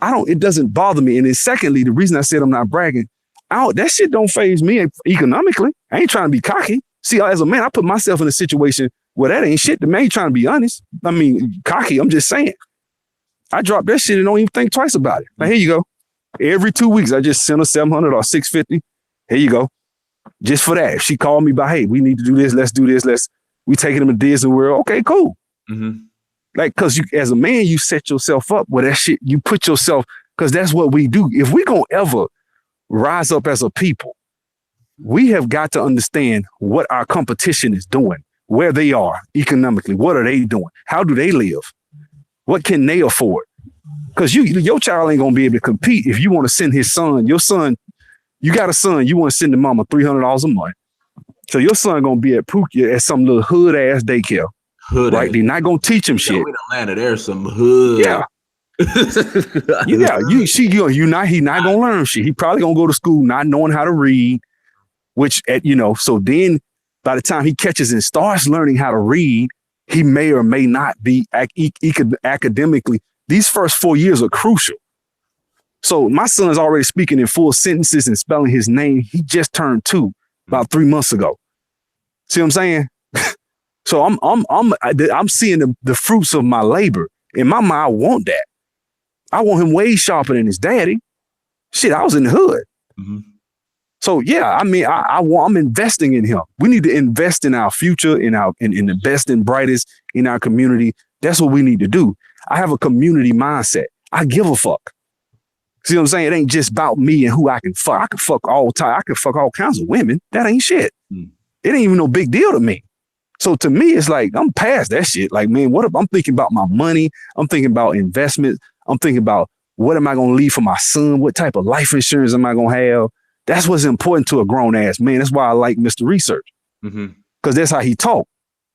It doesn't bother me. And then secondly, the reason I said I'm not bragging, that shit don't faze me economically. I ain't trying to be cocky. See, as a man, I put myself in a situation where that ain't shit to me. I ain't trying to be honest. I mean, cocky, I'm just saying. I drop that shit and don't even think twice about it. Now, here you go. Every 2 weeks, I just send her $700 or $650. Here you go. Just for that. If she called me by, hey, we need to do this. Let's do this. We taking them to Disney World. Okay, cool. Mm-hmm. Like, cause you, as a man, you set yourself up with that shit. You put yourself, cause that's what we do. If we gonna ever rise up as a people, we have got to understand what our competition is doing, where they are economically. What are they doing? How do they live? What can they afford? Because your child ain't gonna be able to compete if you want to send your son, you got a son, you want to send the mama $300 a month. So your son gonna be at Pookie at some little hood ass daycare. Hood right? ass. They're not gonna teach him shit. In Atlanta, there's some hood. Yeah. He not gonna learn shit. He probably gonna go to school not knowing how to read, which so then by the time he catches and starts learning how to read, he may or may not be academically. These first 4 years are crucial. So my son's already speaking in full sentences and spelling his name. He just turned 2 about 3 months ago. See what I'm saying? So I'm seeing the fruits of my labor. In my mind, I want that. I want him way sharper than his daddy. Shit, I was in the hood. Mm-hmm. So yeah, I mean, I'm investing in him. We need to invest in our future, in the best and brightest in our community. That's what we need to do. I have a community mindset. I give a fuck. See what I'm saying? It ain't just about me and who I can fuck. I can fuck all the time. I can fuck all kinds of women. That ain't shit. Mm. It ain't even no big deal to me. So to me, it's like, I'm past that shit. Like, man, I'm thinking about my money. I'm thinking about investments. I'm thinking about what am I going to leave for my son? What type of life insurance am I going to have? That's what's important to a grown ass man. That's why I like Mr. Research. Because that's how he talk.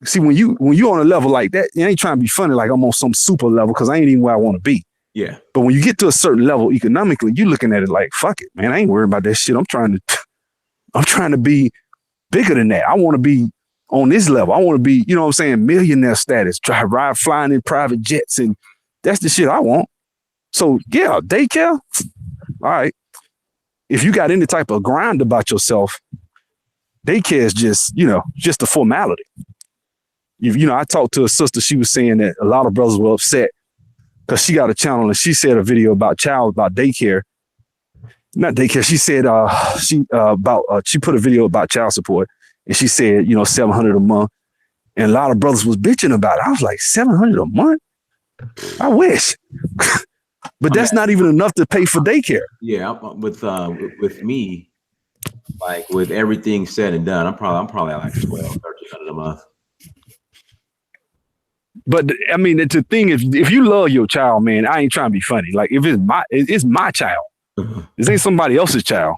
See, when you on a level like that, you ain't trying to be funny like I'm on some super level because I ain't even where I want to be. Yeah. But when you get to a certain level economically, you looking at it like, fuck it, man. I ain't worried about that shit. I'm trying to be bigger than that. I want to be on this level. I want to be, you know what I'm saying, millionaire status, flying in private jets. And that's the shit I want. So yeah, daycare. All right. If you got any type of grind about yourself, daycare is just a formality. I talked to a sister. She was saying that a lot of brothers were upset because she got a channel and she said a video about daycare. Not daycare. She said she put a video about child support and she said, $700 a month. And a lot of brothers was bitching about it. I was like, $700 a month? I wish. But that's not even enough to pay for daycare. Yeah, with me, like with everything said and done, I'm probably at like $1,200-$1,300 a month. But I mean, the thing is, if you love your child, man, I ain't trying to be funny. Like if it's my child. This ain't somebody else's child.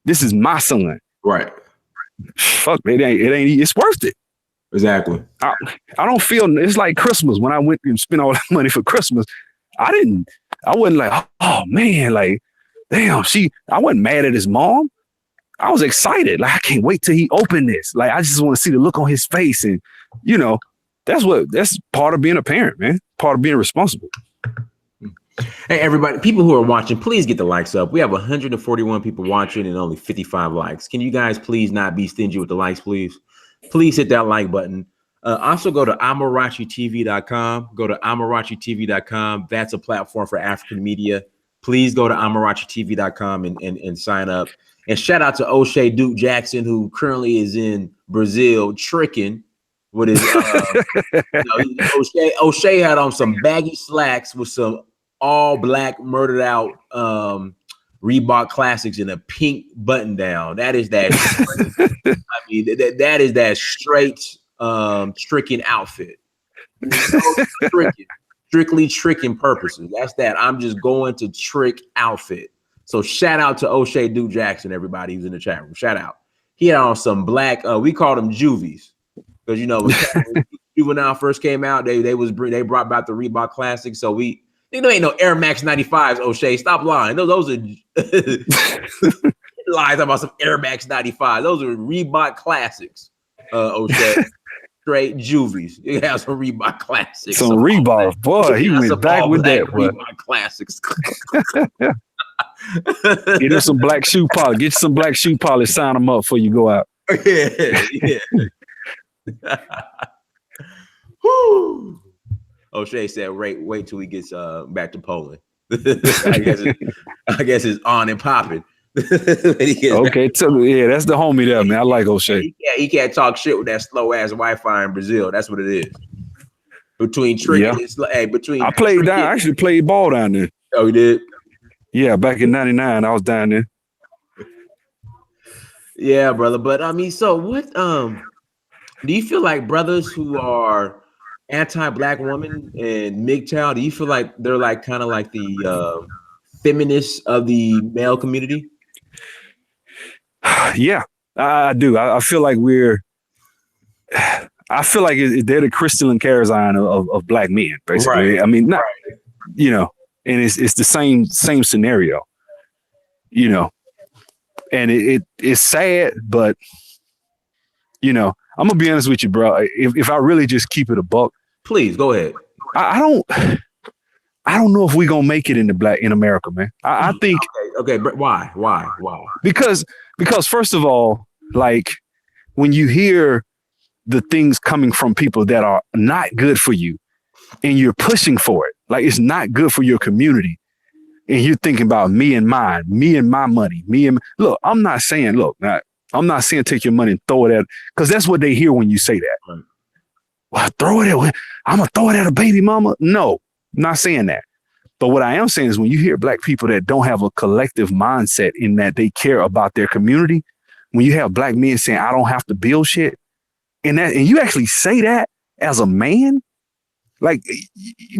This is my son. Right. Fuck, it's worth it. Exactly. I don't feel it's like Christmas when I went and spent all that money for Christmas. I wasn't like, oh man, like, damn, I wasn't mad at his mom. I was excited. Like, I can't wait till he opened this. Like, I just want to see the look on his face. And, that's part of being a parent, man. Part of being responsible. Hey, everybody, people who are watching, please get the likes up. We have 141 people watching and only 55 likes. Can you guys please not be stingy with the likes, please? Please hit that like button. Also go to amarachitv.com. Go to amarachitv.com. That's a platform for African media. Please go to amarachitv.com and sign up. And shout out to O'Shea Duke Jackson, who currently is in Brazil tricking with his O'Shea had on some baggy slacks with some all black murdered out Reebok Classics in a pink button down. That is that. I mean, that is that straight tricking outfit. Strictly tricking purposes. That's that. I'm just going to trick outfit. So shout out to O'Shea Duke Jackson, everybody who's in the chat room. Shout out. He had on some black. We called them juvies because when Juvenile first came out, they brought back the Reebok Classics. So there ain't no Air Max 95s. O'Shea, stop lying. Those are lies about some Air Max 95. Those are Reebok Classics. O'Shea. Straight juvies. You have some Reebok Classics. Some Reebok, boy. He went back with that. Reebok Classics. Get him some black shoe polish. Get you some black shoe polish. Sign them up before you go out. Yeah. Woo. O'Shea said, wait till he gets back to Poland. I guess it's on and popping. Okay, that's the homie there, man. I like O'Shea. He can't talk shit with that slow ass Wi-Fi in Brazil. That's what it is. Between tricking, I actually played ball down there. Oh, you did? Yeah, back in '99, I was down there. Yeah, brother. But I mean, so what? Do you feel like brothers who are anti-black woman and MGTOW, do you feel like they're like kind of like the feminists of the male community? Yeah, I do. I feel like we're. I feel like they're the Crystalline Karazine of black men, Right. basically. I mean, not you know, and it's the same scenario, you know, and it's sad, but I'm gonna be honest with you, bro. If I really just keep it a buck, Please go ahead. I don't know if we gonna make it in America, man. I think Okay. But why? Why? because first of all, like when you hear the things coming from people that are not good for you and you're pushing for it, like it's not good for your community. And you're thinking about me and mine, me and my money, look, I'm not saying take your money and throw it at, because that's what they hear when you say that. Right. Well, I'm gonna throw it at a baby mama. No, I'm not saying that. But what I am saying is when you hear black people that don't have a collective mindset in that they care about their community, when you have black men saying, I don't have to build shit, and you actually say that as a man, like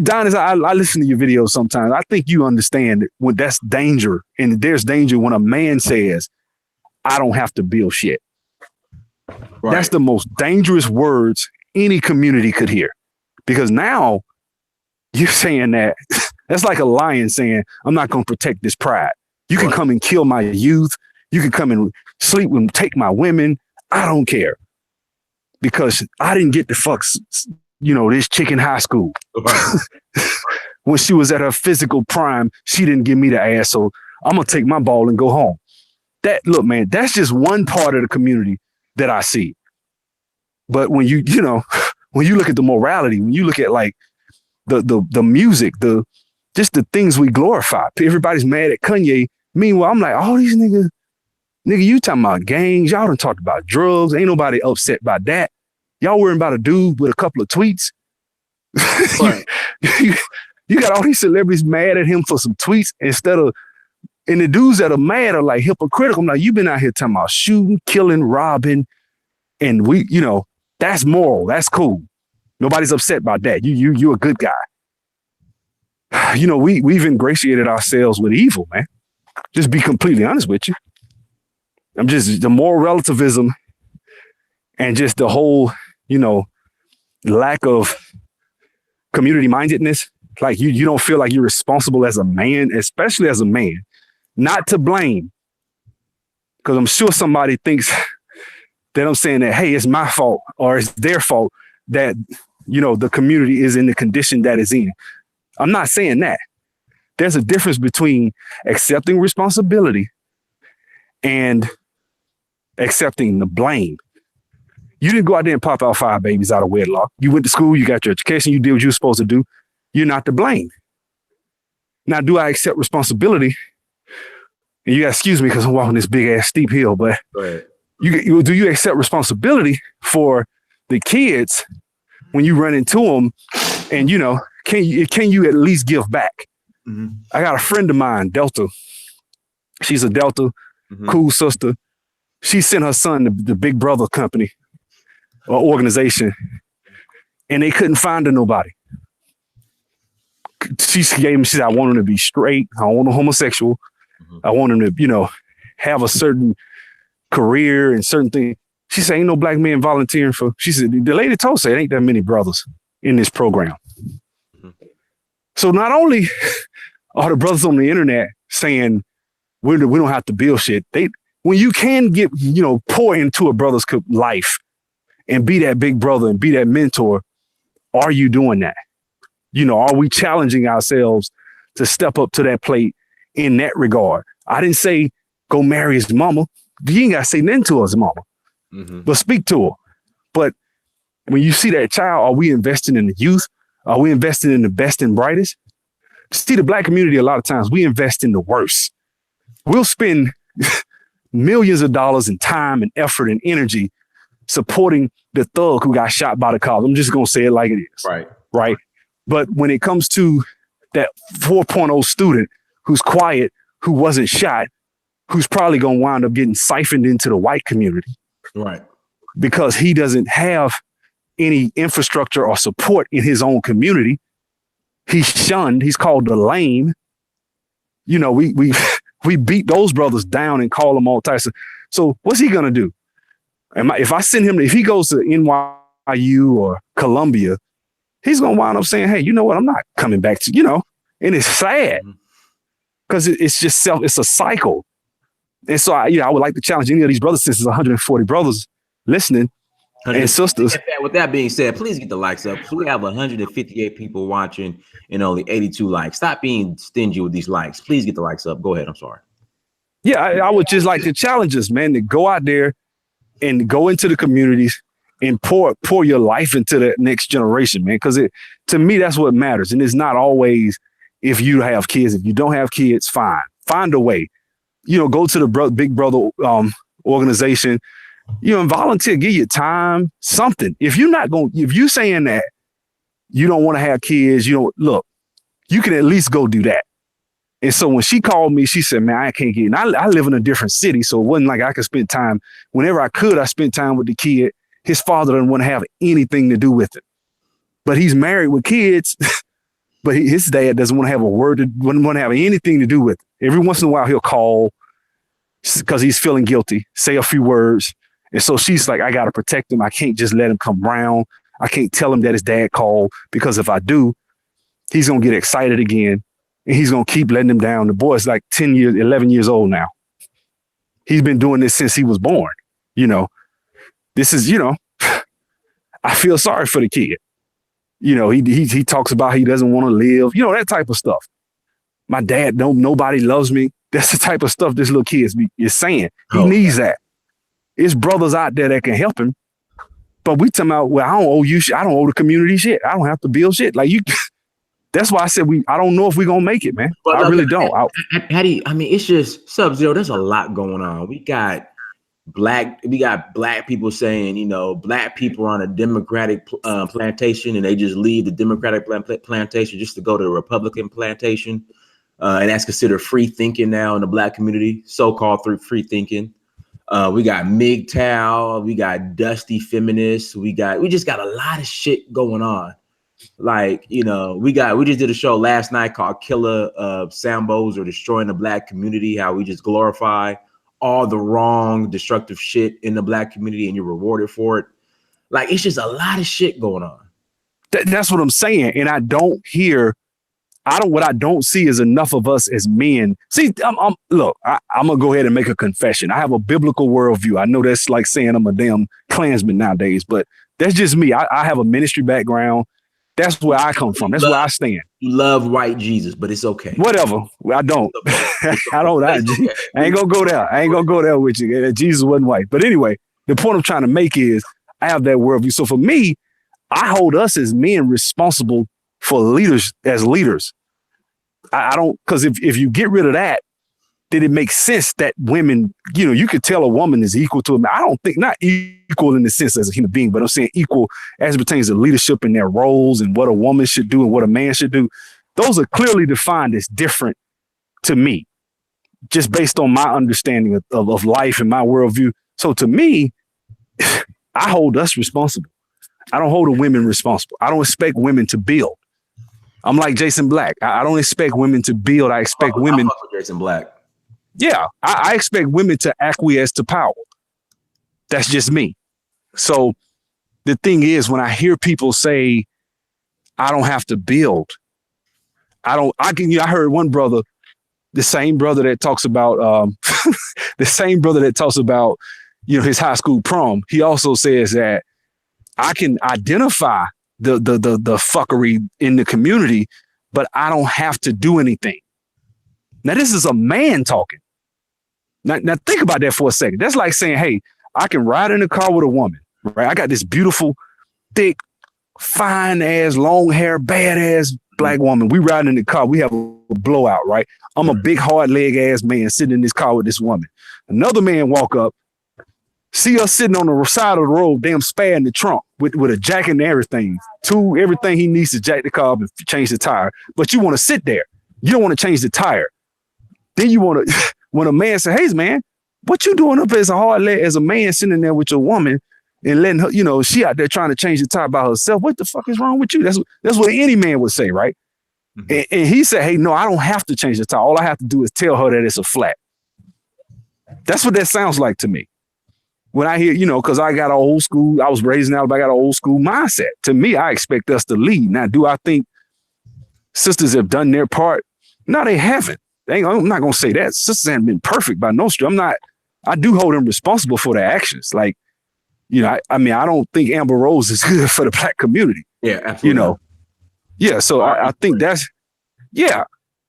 Don, I listen to your videos sometimes. I think you understand when that's danger, and there's danger when a man says, I don't have to build shit. Right. That's the most dangerous words any community could hear, because now you're saying that that's like a lion saying, I'm not going to protect this pride. You can come and kill my youth. You can come and sleep with, take my women. I don't care, because I didn't get the fucks, this chick in high school. Right. When she was at her physical prime, she didn't give me the ass. So I'm going to take my ball and go home. Look, man, that's just one part of the community that I see. But when when you look at the morality, when you look at like the music, just the things we glorify, everybody's mad at Kanye. Meanwhile, I'm like, all these nigga, you talking about gangs. Y'all done talked about drugs. Ain't nobody upset by that. Y'all worrying about a dude with a couple of tweets. Right. You got all these celebrities mad at him for some tweets and the dudes that are mad are like hypocritical. I'm like, you've been out here talking about shooting, killing, robbing, and that's moral. That's cool. Nobody's upset about that. You're a good guy. We've ingratiated ourselves with evil, man. Just be completely honest with you. I'm just the moral relativism and just the whole, lack of community mindedness. Like you don't feel like you're responsible as a man, especially as a man, not to blame. Because I'm sure somebody thinks that I'm saying that, hey, it's my fault or it's their fault that, the community is in the condition that it's in. I'm not saying that. There's a difference between accepting responsibility and accepting the blame. You didn't go out there and pop out 5 babies out of wedlock. You went to school, you got your education, you did what you were supposed to do. You're not to blame. Now, do I accept responsibility? And you got to excuse me because I'm walking this big ass steep hill, but do you accept responsibility for the kids when you run into them? And, can you at least give back? Mm-hmm. I got a friend of mine, Delta. She's a Delta, cool sister. She sent her son to the Big Brother company or organization, and they couldn't find her nobody. She said, I want him to be straight. I don't want him homosexual. I want him to, have a certain career and certain things. She said, ain't no black man volunteering for. She said, the lady told her, ain't that many brothers in this program. So not only are the brothers on the internet saying we don't have to build shit, when you can get, pour into a brother's life and be that big brother and be that mentor, are you doing that? Are we challenging ourselves to step up to that plate in that regard? I didn't say go marry his mama. You ain't got to say nothing to his mama, but speak to her. But when you see that child, are we investing in the youth? Are we investing in the best and brightest? See, the black community, a lot of times we invest in the worst. We'll spend millions of dollars in time and effort and energy supporting the thug who got shot by the cops. I'm just going to say it like it is. Right. But when it comes to that 4.0 student who's quiet, who wasn't shot, who's probably going to wind up getting siphoned into the white community. Right. Because he doesn't have any infrastructure or support in his own community. He's shunned. He's called the lame. You know, we beat those brothers down and call them all types of. So what's he gonna do? If I send him, if he goes to NYU or Columbia, he's gonna wind up saying, "Hey, you know what? I'm not coming back to And it's sad because it's just it's a cycle. And so I would like to challenge any of these brothers, sisters, 140 brothers listening and sisters. With that being said, please get the likes up. We have 158 people watching and only 82 likes. Stop being stingy with these likes. Please get the likes up. Go ahead. I'm sorry. Yeah, I would just like to challenge us, man, to go out there and go into the communities and pour your life into the next generation, man. Because to me, that's what matters. And it's not always if you have kids. If you don't have kids, fine. Find a way. Go to the Big Brother organization. And volunteer, give your time, something. If you saying that you don't want to have kids, you can at least go do that. And so when she called me, she said, man, I can't get in. I live in a different city, so it wasn't like I could spend time. Whenever I could, I spent time with the kid. His father doesn't want to have anything to do with it. But he's married with kids, but his dad doesn't want to have wouldn't want to have anything to do with it. Every once in a while, he'll call because he's feeling guilty, say a few words. And so she's like, I got to protect him. I can't just let him come round. I can't tell him that his dad called, because if I do, he's going to get excited again and he's going to keep letting him down. The boy's like 11 years old now. He's been doing this since he was born. This is, I feel sorry for the kid. He talks about he doesn't want to live, that type of stuff. My dad, nobody loves me. That's the type of stuff this little kid is saying. He needs that. It's brothers out there that can help him. But we talking about, well, I don't owe you shit. I don't owe the community shit. I don't have to build shit. Like you. That's why I said I don't know if we're going to make it, man. But I really don't. How do you, it's just Sub-Zero. There's a lot going on. We got black people saying, black people are on a Democratic plantation and they just leave the Democratic plantation just to go to the Republican plantation. And that's considered free thinking now in the black community, so-called free thinking. We got MGTOW, we got dusty feminists, we just got a lot of shit going on. Like, we just did a show last night called Killer Sambos Are Destroying the Black Community, how we just glorify all the wrong, destructive shit in the black community and you're rewarded for it. Like, it's just a lot of shit going on. That's what I'm saying. And what I don't see is enough of us as men. See, I'm gonna go ahead and make a confession. I have a biblical worldview. I know that's like saying I'm a damn Klansman nowadays, but that's just me. I have a ministry background. That's where I come from. That's where I stand. You love white Jesus, but it's okay. Whatever. I don't. I don't. I ain't gonna go there. I ain't gonna go there with you. Jesus wasn't white. But anyway, the point I'm trying to make is I have that worldview. So for me, I hold us as men responsible for leaders as leaders. I don't, because if you get rid of that, then it makes sense that women, you could tell a woman is equal to a man. I don't think, not equal in the sense as a human being, but I'm saying equal as it pertains to leadership and their roles and what a woman should do and what a man should do. Those are clearly defined as different to me, just based on my understanding of life and my worldview. So to me, I hold us responsible. I don't hold the women responsible. I don't expect women to build. I'm like Jason Black. I don't expect women to build. I expect women. Jason Black. Yeah, I expect women to acquiesce to power. That's just me. So the thing is, when I hear people say, I don't have to build, I heard one brother, the same brother that talks about, his high school prom. He also says that I can identify the fuckery in the community, but I don't have to do anything. Now, this is a man talking. Now think about that for a second. That's like saying, hey, I can ride in the car with a woman, right? I got this beautiful, thick, fine ass, long hair, badass black woman. We riding in the car. We have a blowout, right? I'm a big, hard leg ass man sitting in this car with this woman. Another man walk up, see us sitting on the side of the road, damn spare in the trunk with a jack and everything. Everything he needs to jack the car up and change the tire. But you want to sit there. You don't want to change the tire. Then you want to when a man say, hey man, what you doing up as a hard leg, as a man sitting there with your woman and letting her, you know, she out there trying to change the tie by herself. What the fuck is wrong with you? That's what any man would say, right? Mm-hmm. And he said, hey, no, I don't have to change the tie. All I have to do is tell her that it's a flat. That's what that sounds like to me. When I hear, you know, because I got an old school, I was raised in Alabama, I got an old school mindset. To me, I expect us to lead. Now, do I think sisters have done their part? No, they haven't. I'm not going to say that. Sisters haven't been perfect by no stretch. I do hold them responsible for their actions. Like, you know, I mean, I don't think Amber Rose is good for the black community. Yeah, absolutely. You know, yeah. So I think that's, yeah,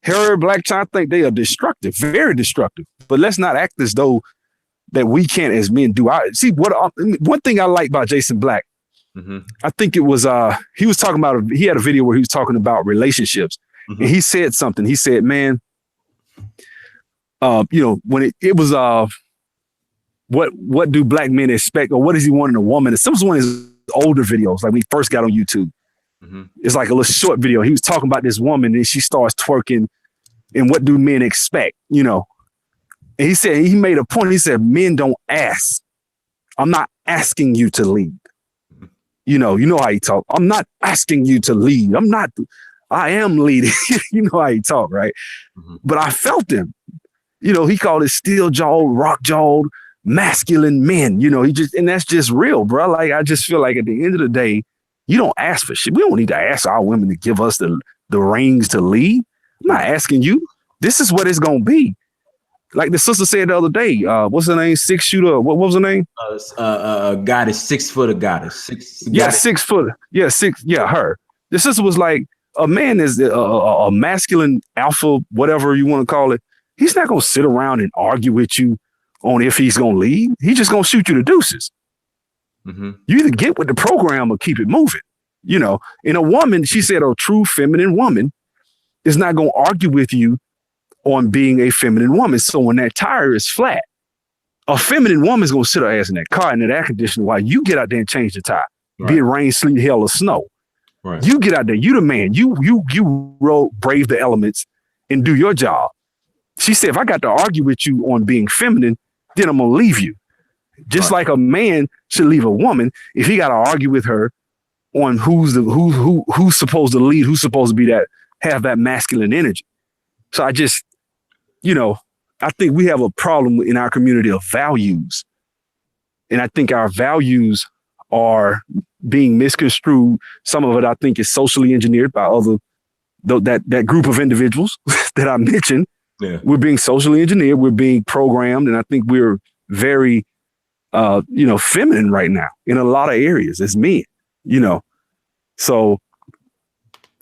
her, Black China, I think they are destructive, very destructive. But let's not act as though that we can't as men do. One thing I like about Jason Black, mm-hmm. I think it was, he was talking about, he had a video where he was talking about relationships. Mm-hmm. And he said something. He said, man, you know, when it was, what do black men expect, or what does he want in a woman? This was one of his older videos, like when he first got on YouTube. Mm-hmm. It's like a little short video. He was talking about this woman and she starts twerking, and what do men expect, you know? And he said, he made a point. He said, men don't ask. I'm not asking you to lead. You know how he talk. I'm not asking you to lead. I am leading. You know how he talk, right? Mm-hmm. But I felt him. You know, he called it steel-jawed, rock-jawed, masculine men. You know, and that's just real, bro. Like, I just feel like at the end of the day, you don't ask for shit. We don't need to ask our women to give us the reins to lead. I'm not asking you. This is what it's going to be. Like the sister said the other day, what's her name? 6-shooter. What was her name? Goddess, 6 foot of goddess. 6 foot. Yeah, 6. Yeah, her. The sister was like, a man is a masculine alpha, whatever you want to call it. He's not going to sit around and argue with you on if he's going to lead. He's just going to shoot you the deuces. Mm-hmm. You either get with the program or keep it moving. You know, and a woman, she said, a true feminine woman is not going to argue with you on being a feminine woman. So when that tire is flat, a feminine woman is going to sit her ass in that car in that air conditioner while you get out there and change the tire, right. Be it rain, sleet, hail, or snow. Right. You get out there, you the man, you brave the elements and do your job. She said, if I got to argue with you on being feminine, then I'm going to leave you. Just right. Like a man should leave a woman if he got to argue with her on who's supposed to lead, who's supposed to be have that masculine energy. So I just, you know, I think we have a problem in our community of values. And I think our values are being misconstrued. Some of it, I think, is socially engineered by that group of individuals that I mentioned. Yeah. We're being socially engineered. We're being programmed. And I think we're very, feminine right now in a lot of areas as men, you know. So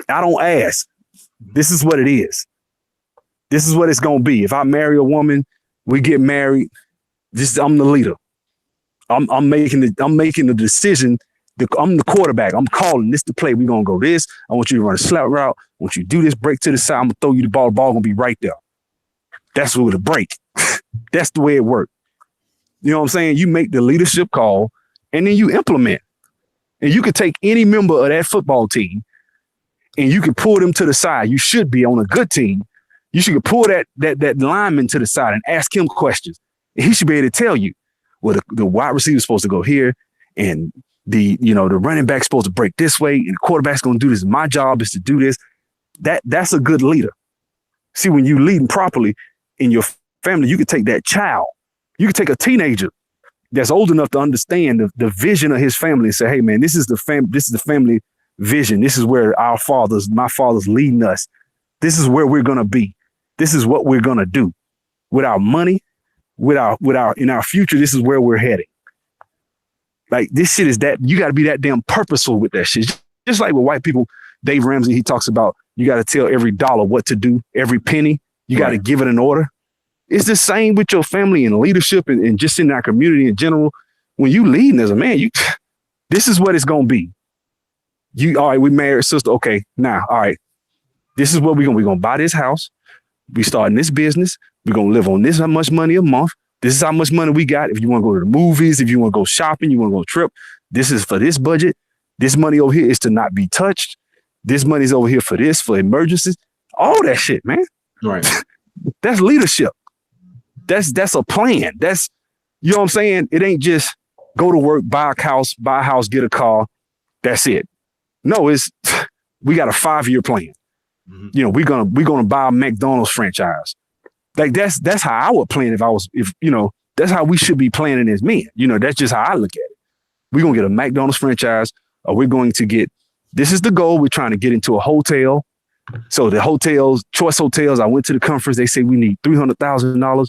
I don't ask. This is what it is. This is what it's going to be. If I marry a woman, we get married. I'm the leader. I'm making the decision. I'm the quarterback. I'm calling this the play. We're going to go this. I want you to run a slap route. I want you to do this, break to the side. I'm going to throw you the ball. The ball going to be right there. That's with a break. That's the way it works. You know what I'm saying? You make the leadership call and then you implement. And you could take any member of that football team and you can pull them to the side. You should be on a good team. You should pull that lineman to the side and ask him questions. And he should be able to tell you, well, the wide receiver is supposed to go here, and the running back's supposed to break this way, and the quarterback's going to do this. My job is to do this. That's a good leader. See, when you leading properly in your family, you could take that child. You could take a teenager that's old enough to understand the vision of his family and say, hey, man, this is the family vision. This is where my father's leading us. This is where we're going to be. This is what we're going to do with our money, in our future. This is where we're heading. Like, this shit is that you got to be that damn purposeful with that shit. Just like with white people, Dave Ramsey, he talks about, you got to tell every dollar what to do, every penny, you got to give it an order. It's the same with your family and leadership and just in our community in general. When you leading as a man, this is what it's going to be. All right, we married, sister. Okay, now, all right, this is what we're going to buy this house. We starting this business. We're going to live on this how much money a month. This is how much money we got. If you want to go to the movies, if you want to go shopping, you want to go trip, this is for this budget. This money over here is to not be touched. This money's over here for this, for emergencies. All that shit, man. Right. That's leadership. That's a plan. That's, you know what I'm saying? It ain't just go to work, buy a house, get a car. That's it. No, it's we got a 5-year plan. Mm-hmm. You know, we're gonna buy a McDonald's franchise. Like that's how I would plan if you know, that's how we should be planning as men. You know, that's just how I look at it. We're gonna get a McDonald's franchise, or we're going to get, this is the goal. We're trying to get into a hotel. So the hotels, Choice Hotels, I went to the conference. They say we need $300,000.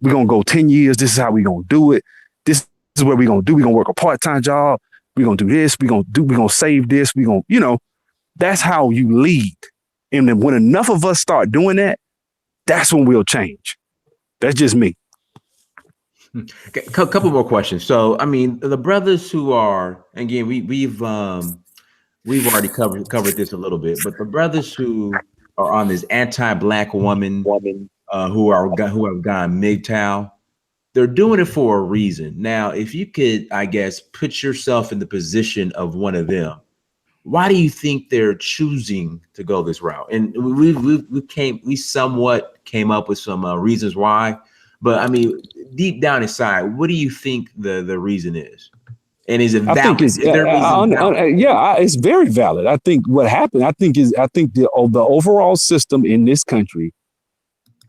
We're going to go 10 years. This is how we're going to do it. This is what we're going to do. We're going to work a part-time job. We're going to do this. We're going to save this. We're going to, you know, that's how you lead. And then when enough of us start doing that, that's when we'll change. That's just me. Okay, couple more questions. So, I mean, the brothers who are, again, we've already covered this a little bit, but the brothers who are on this anti-black woman, who have gone MGTOW, they're doing it for a reason. Now, if you could, I guess, put yourself in the position of one of them, why do you think they're choosing to go this route? And we somewhat came up with some reasons why, but I mean, deep down inside, what do you think the reason is? And is it valid? I think it's very valid. I think what happened, I think the overall system in this country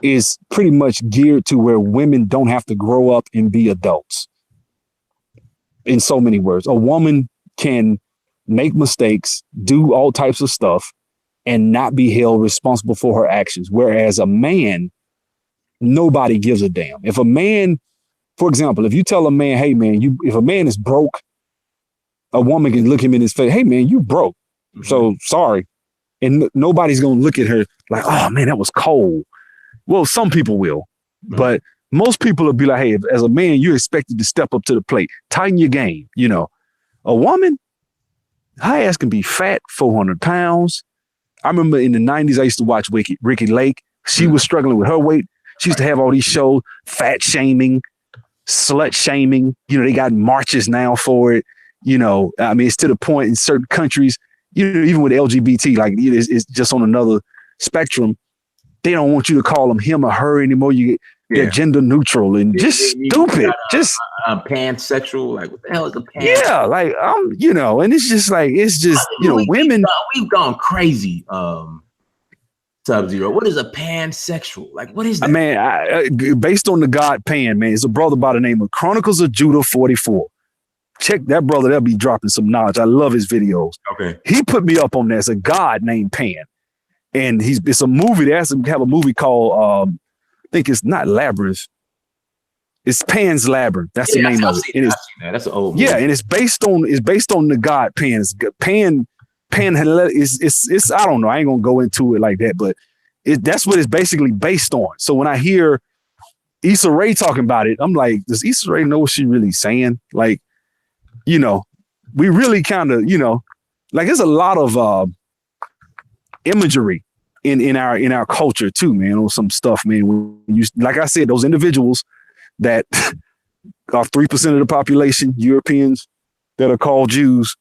is pretty much geared to where women don't have to grow up and be adults. In so many words, a woman can make mistakes, do all types of stuff, and not be held responsible for her actions. Whereas a man, nobody gives a damn. If a man, for example, if you tell a man, hey man, if a man is broke, a woman can look him in his face, hey man, you broke. Mm-hmm. So sorry. And nobody's going to look at her like, oh man, that was cold. Well, some people will, but most people will be like, hey, as a man, you're expected to step up to the plate, tighten your game. You know, a woman, her ass can be fat, 400 pounds. I remember in the 90s, I used to watch Ricky Lake. She was struggling with her weight. She used to have all these shows, fat shaming, slut shaming. You know, they got marches now for it. You know, I mean, it's to the point in certain countries, you know, even with LGBT, like it's just on another spectrum. They don't want you to call them him or her anymore. They're gender neutral and just stupid. Just pansexual. Like, what the hell is a pan? Yeah, like you know, and it's just like you know, women. We've gone crazy. Sub-Zero. What is a pansexual? Like, what is that? Man, based on the God Pan, man, it's a brother by the name of Chronicles of Judah 44. Check that brother. They'll be dropping some knowledge. I love his videos. Okay. He put me up on that. It's a God named Pan. And it's a movie. They asked him to have a movie called, I think it's not Labyrinth. It's Pan's Labyrinth. That's the name of it. I've seen that. That's an old movie. Yeah, and it's based on the God Pan. Pan it's I don't know. I ain't gonna go into it like that, but that's what it's basically based on. So when I hear Issa Rae talking about it, I'm like, does Issa Rae know what she's really saying? Like, you know, we really kind of, you know, like there's a lot of imagery in our culture too, man, on some stuff, man. When you, like I said, those individuals that are 3% of the population, Europeans that are called Jews,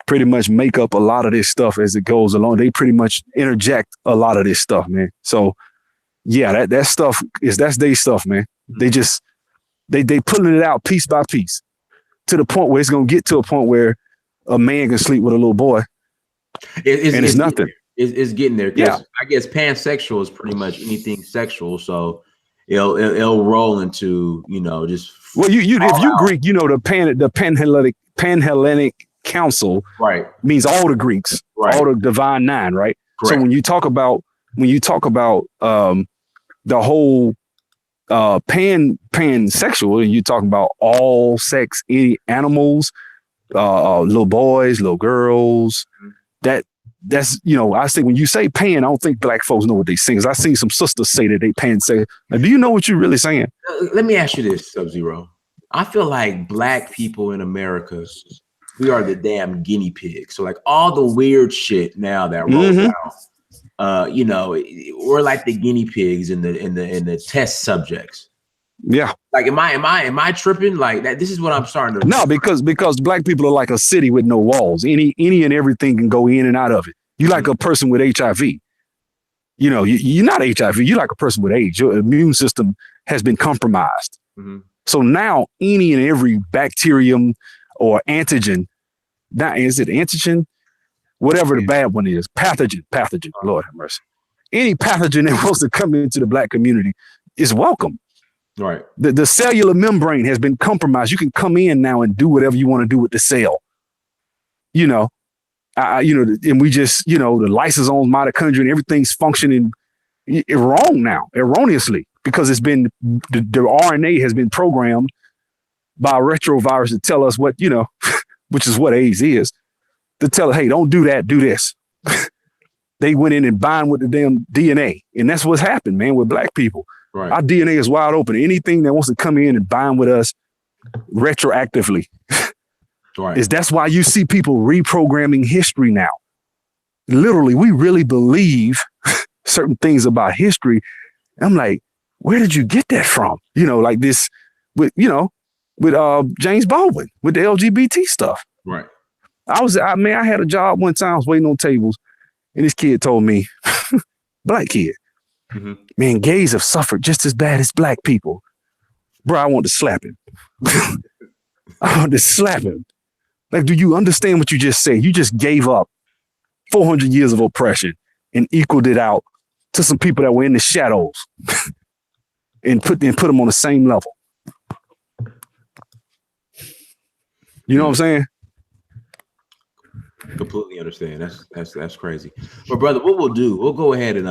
pretty much make up a lot of this stuff as it goes along. They pretty much interject a lot of this stuff, man. So yeah, that stuff that's their stuff, man. They just they pulling it out piece by piece to the point where it's gonna get to a point where a man can sleep with a little boy, it's nothing. It's getting there. Yeah, I guess pansexual is pretty much anything sexual. So it'll roll into, you know, just well, if you Greek, you know, the Panhellenic Council, right, means all the Greeks, right, all the divine nine, right? Correct. So when you talk about the whole pansexual, and you talk about all sex, any animals, little boys, little girls, that's, you know, I say when you say pan, I don't think black folks know what they sing. I seen some sisters say that they pansexual. Now, do you know what you're really saying? Let me ask you this, Sub-Zero. I feel like black people in America, we are the damn guinea pigs. So like all the weird shit now that rolls out, you know, we're like the guinea pigs in the test subjects. Yeah. Like, am I tripping? Like that? This is what I'm starting to. No, because black people are like a city with no walls. Any and everything can go in and out of it. You like a person with HIV. You know, you're not HIV. You're like a person with AIDS. Your immune system has been compromised. Mm-hmm. So now any and every bacterium or antigen, now is it antigen? Whatever the bad one is, pathogen, Lord have mercy. Any pathogen that wants to come into the black community is welcome. Right. The cellular membrane has been compromised. You can come in now and do whatever you want to do with the cell. You know, and we just, the lysosomes, mitochondria, and everything's functioning wrong now, erroneously, because it's been, the RNA has been programmed by a retrovirus to tell us what, which is what AIDS is, to tell us, hey, don't do that, do this. They went in and bind with the damn DNA. And that's what's happened, man, with black people. Right. Our DNA is wide open. Anything that wants to come in and bind with us retroactively. Right. That's why you see people reprogramming history now. Literally, we really believe certain things about history. I'm like, where did you get that from? Like this with James Baldwin with the LGBT stuff. Right. I had a job one time, I was waiting on tables, and this kid told me, black kid, mm-hmm. man, gays have suffered just as bad as black people. Bro, I want to slap him. I want to slap him. Like, do you understand what you just said? You just gave up 400 years of oppression and equaled it out to some people that were in the shadows and put them on the same level. You know what I'm saying? Completely understand. That's crazy. But brother, what we'll do, we'll go ahead and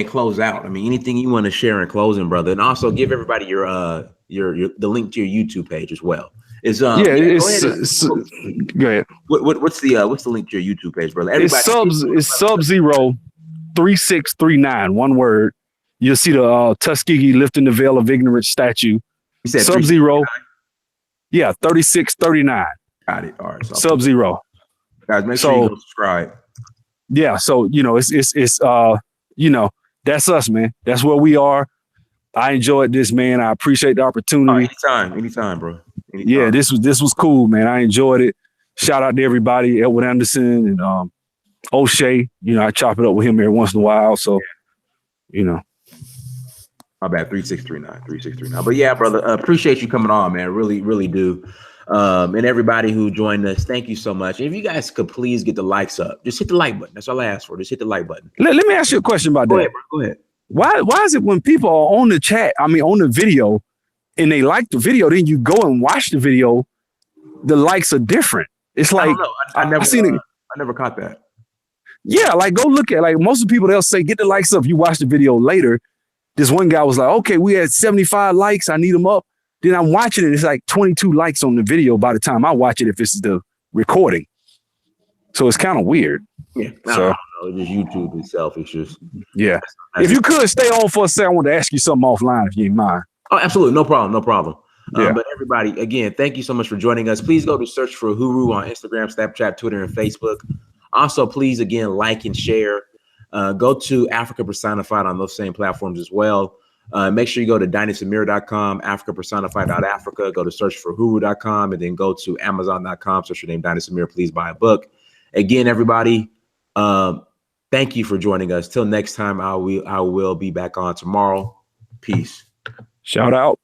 close out. I mean, anything you want to share in closing, brother, and also give everybody your the link to your YouTube page as well. Go ahead. What's the link to your YouTube page, brother? Everybody, it's Sub-Zero3639, one word. You'll see the Tuskegee lifting the veil of ignorance statue. You said Sub-Zero. Yeah, 3639. Got it. All right. So Sub-Zero. Guys, make sure you go subscribe. Yeah, so it's that's us, man. That's where we are. I enjoyed this, man. I appreciate the opportunity. Anytime, bro. Anytime. Yeah, this was cool, man. I enjoyed it. Shout out to everybody, Edward Anderson and O'Shea. I chop it up with him every once in a while. So, My bad, 3639. But yeah, brother, appreciate you coming on, man. Really, really do. And everybody who joined us, thank you so much. If you guys could please get the likes up, just hit the like button. That's all I ask for. Just hit the like button. Let me ask you a question about that. Go ahead, bro. Go ahead. Why is it when people are on the chat, on the video, and they like the video, then you go and watch the video, the likes are different? It's like, I don't know. I never caught that. Yeah, like go look at, like most of the people, they'll say, get the likes up. You watch the video later. This one guy was like, okay, we had 75 likes. I need them up. Then I'm watching it. It's like 22 likes on the video by the time I watch it, if it's the recording. So it's kind of weird. Yeah. I don't know. Just YouTube itself. It's just. Yeah. If you could stay on for a second, I want to ask you something offline if you ain't mind. Oh, absolutely. No problem. Yeah. But everybody, again, thank you so much for joining us. Please go to search for Huru on Instagram, Snapchat, Twitter, and Facebook. Also, please, again, like and share. Go to Africa Personified on those same platforms as well. Make sure you go to DynasAmir.com, AfricaPersonified.Africa. Go to search for Huru.com, and then go to Amazon.com. Search your name, Dynas Amir. Please buy a book. Again, everybody, thank you for joining us. Till next time, I will be back on tomorrow. Peace. Shout out.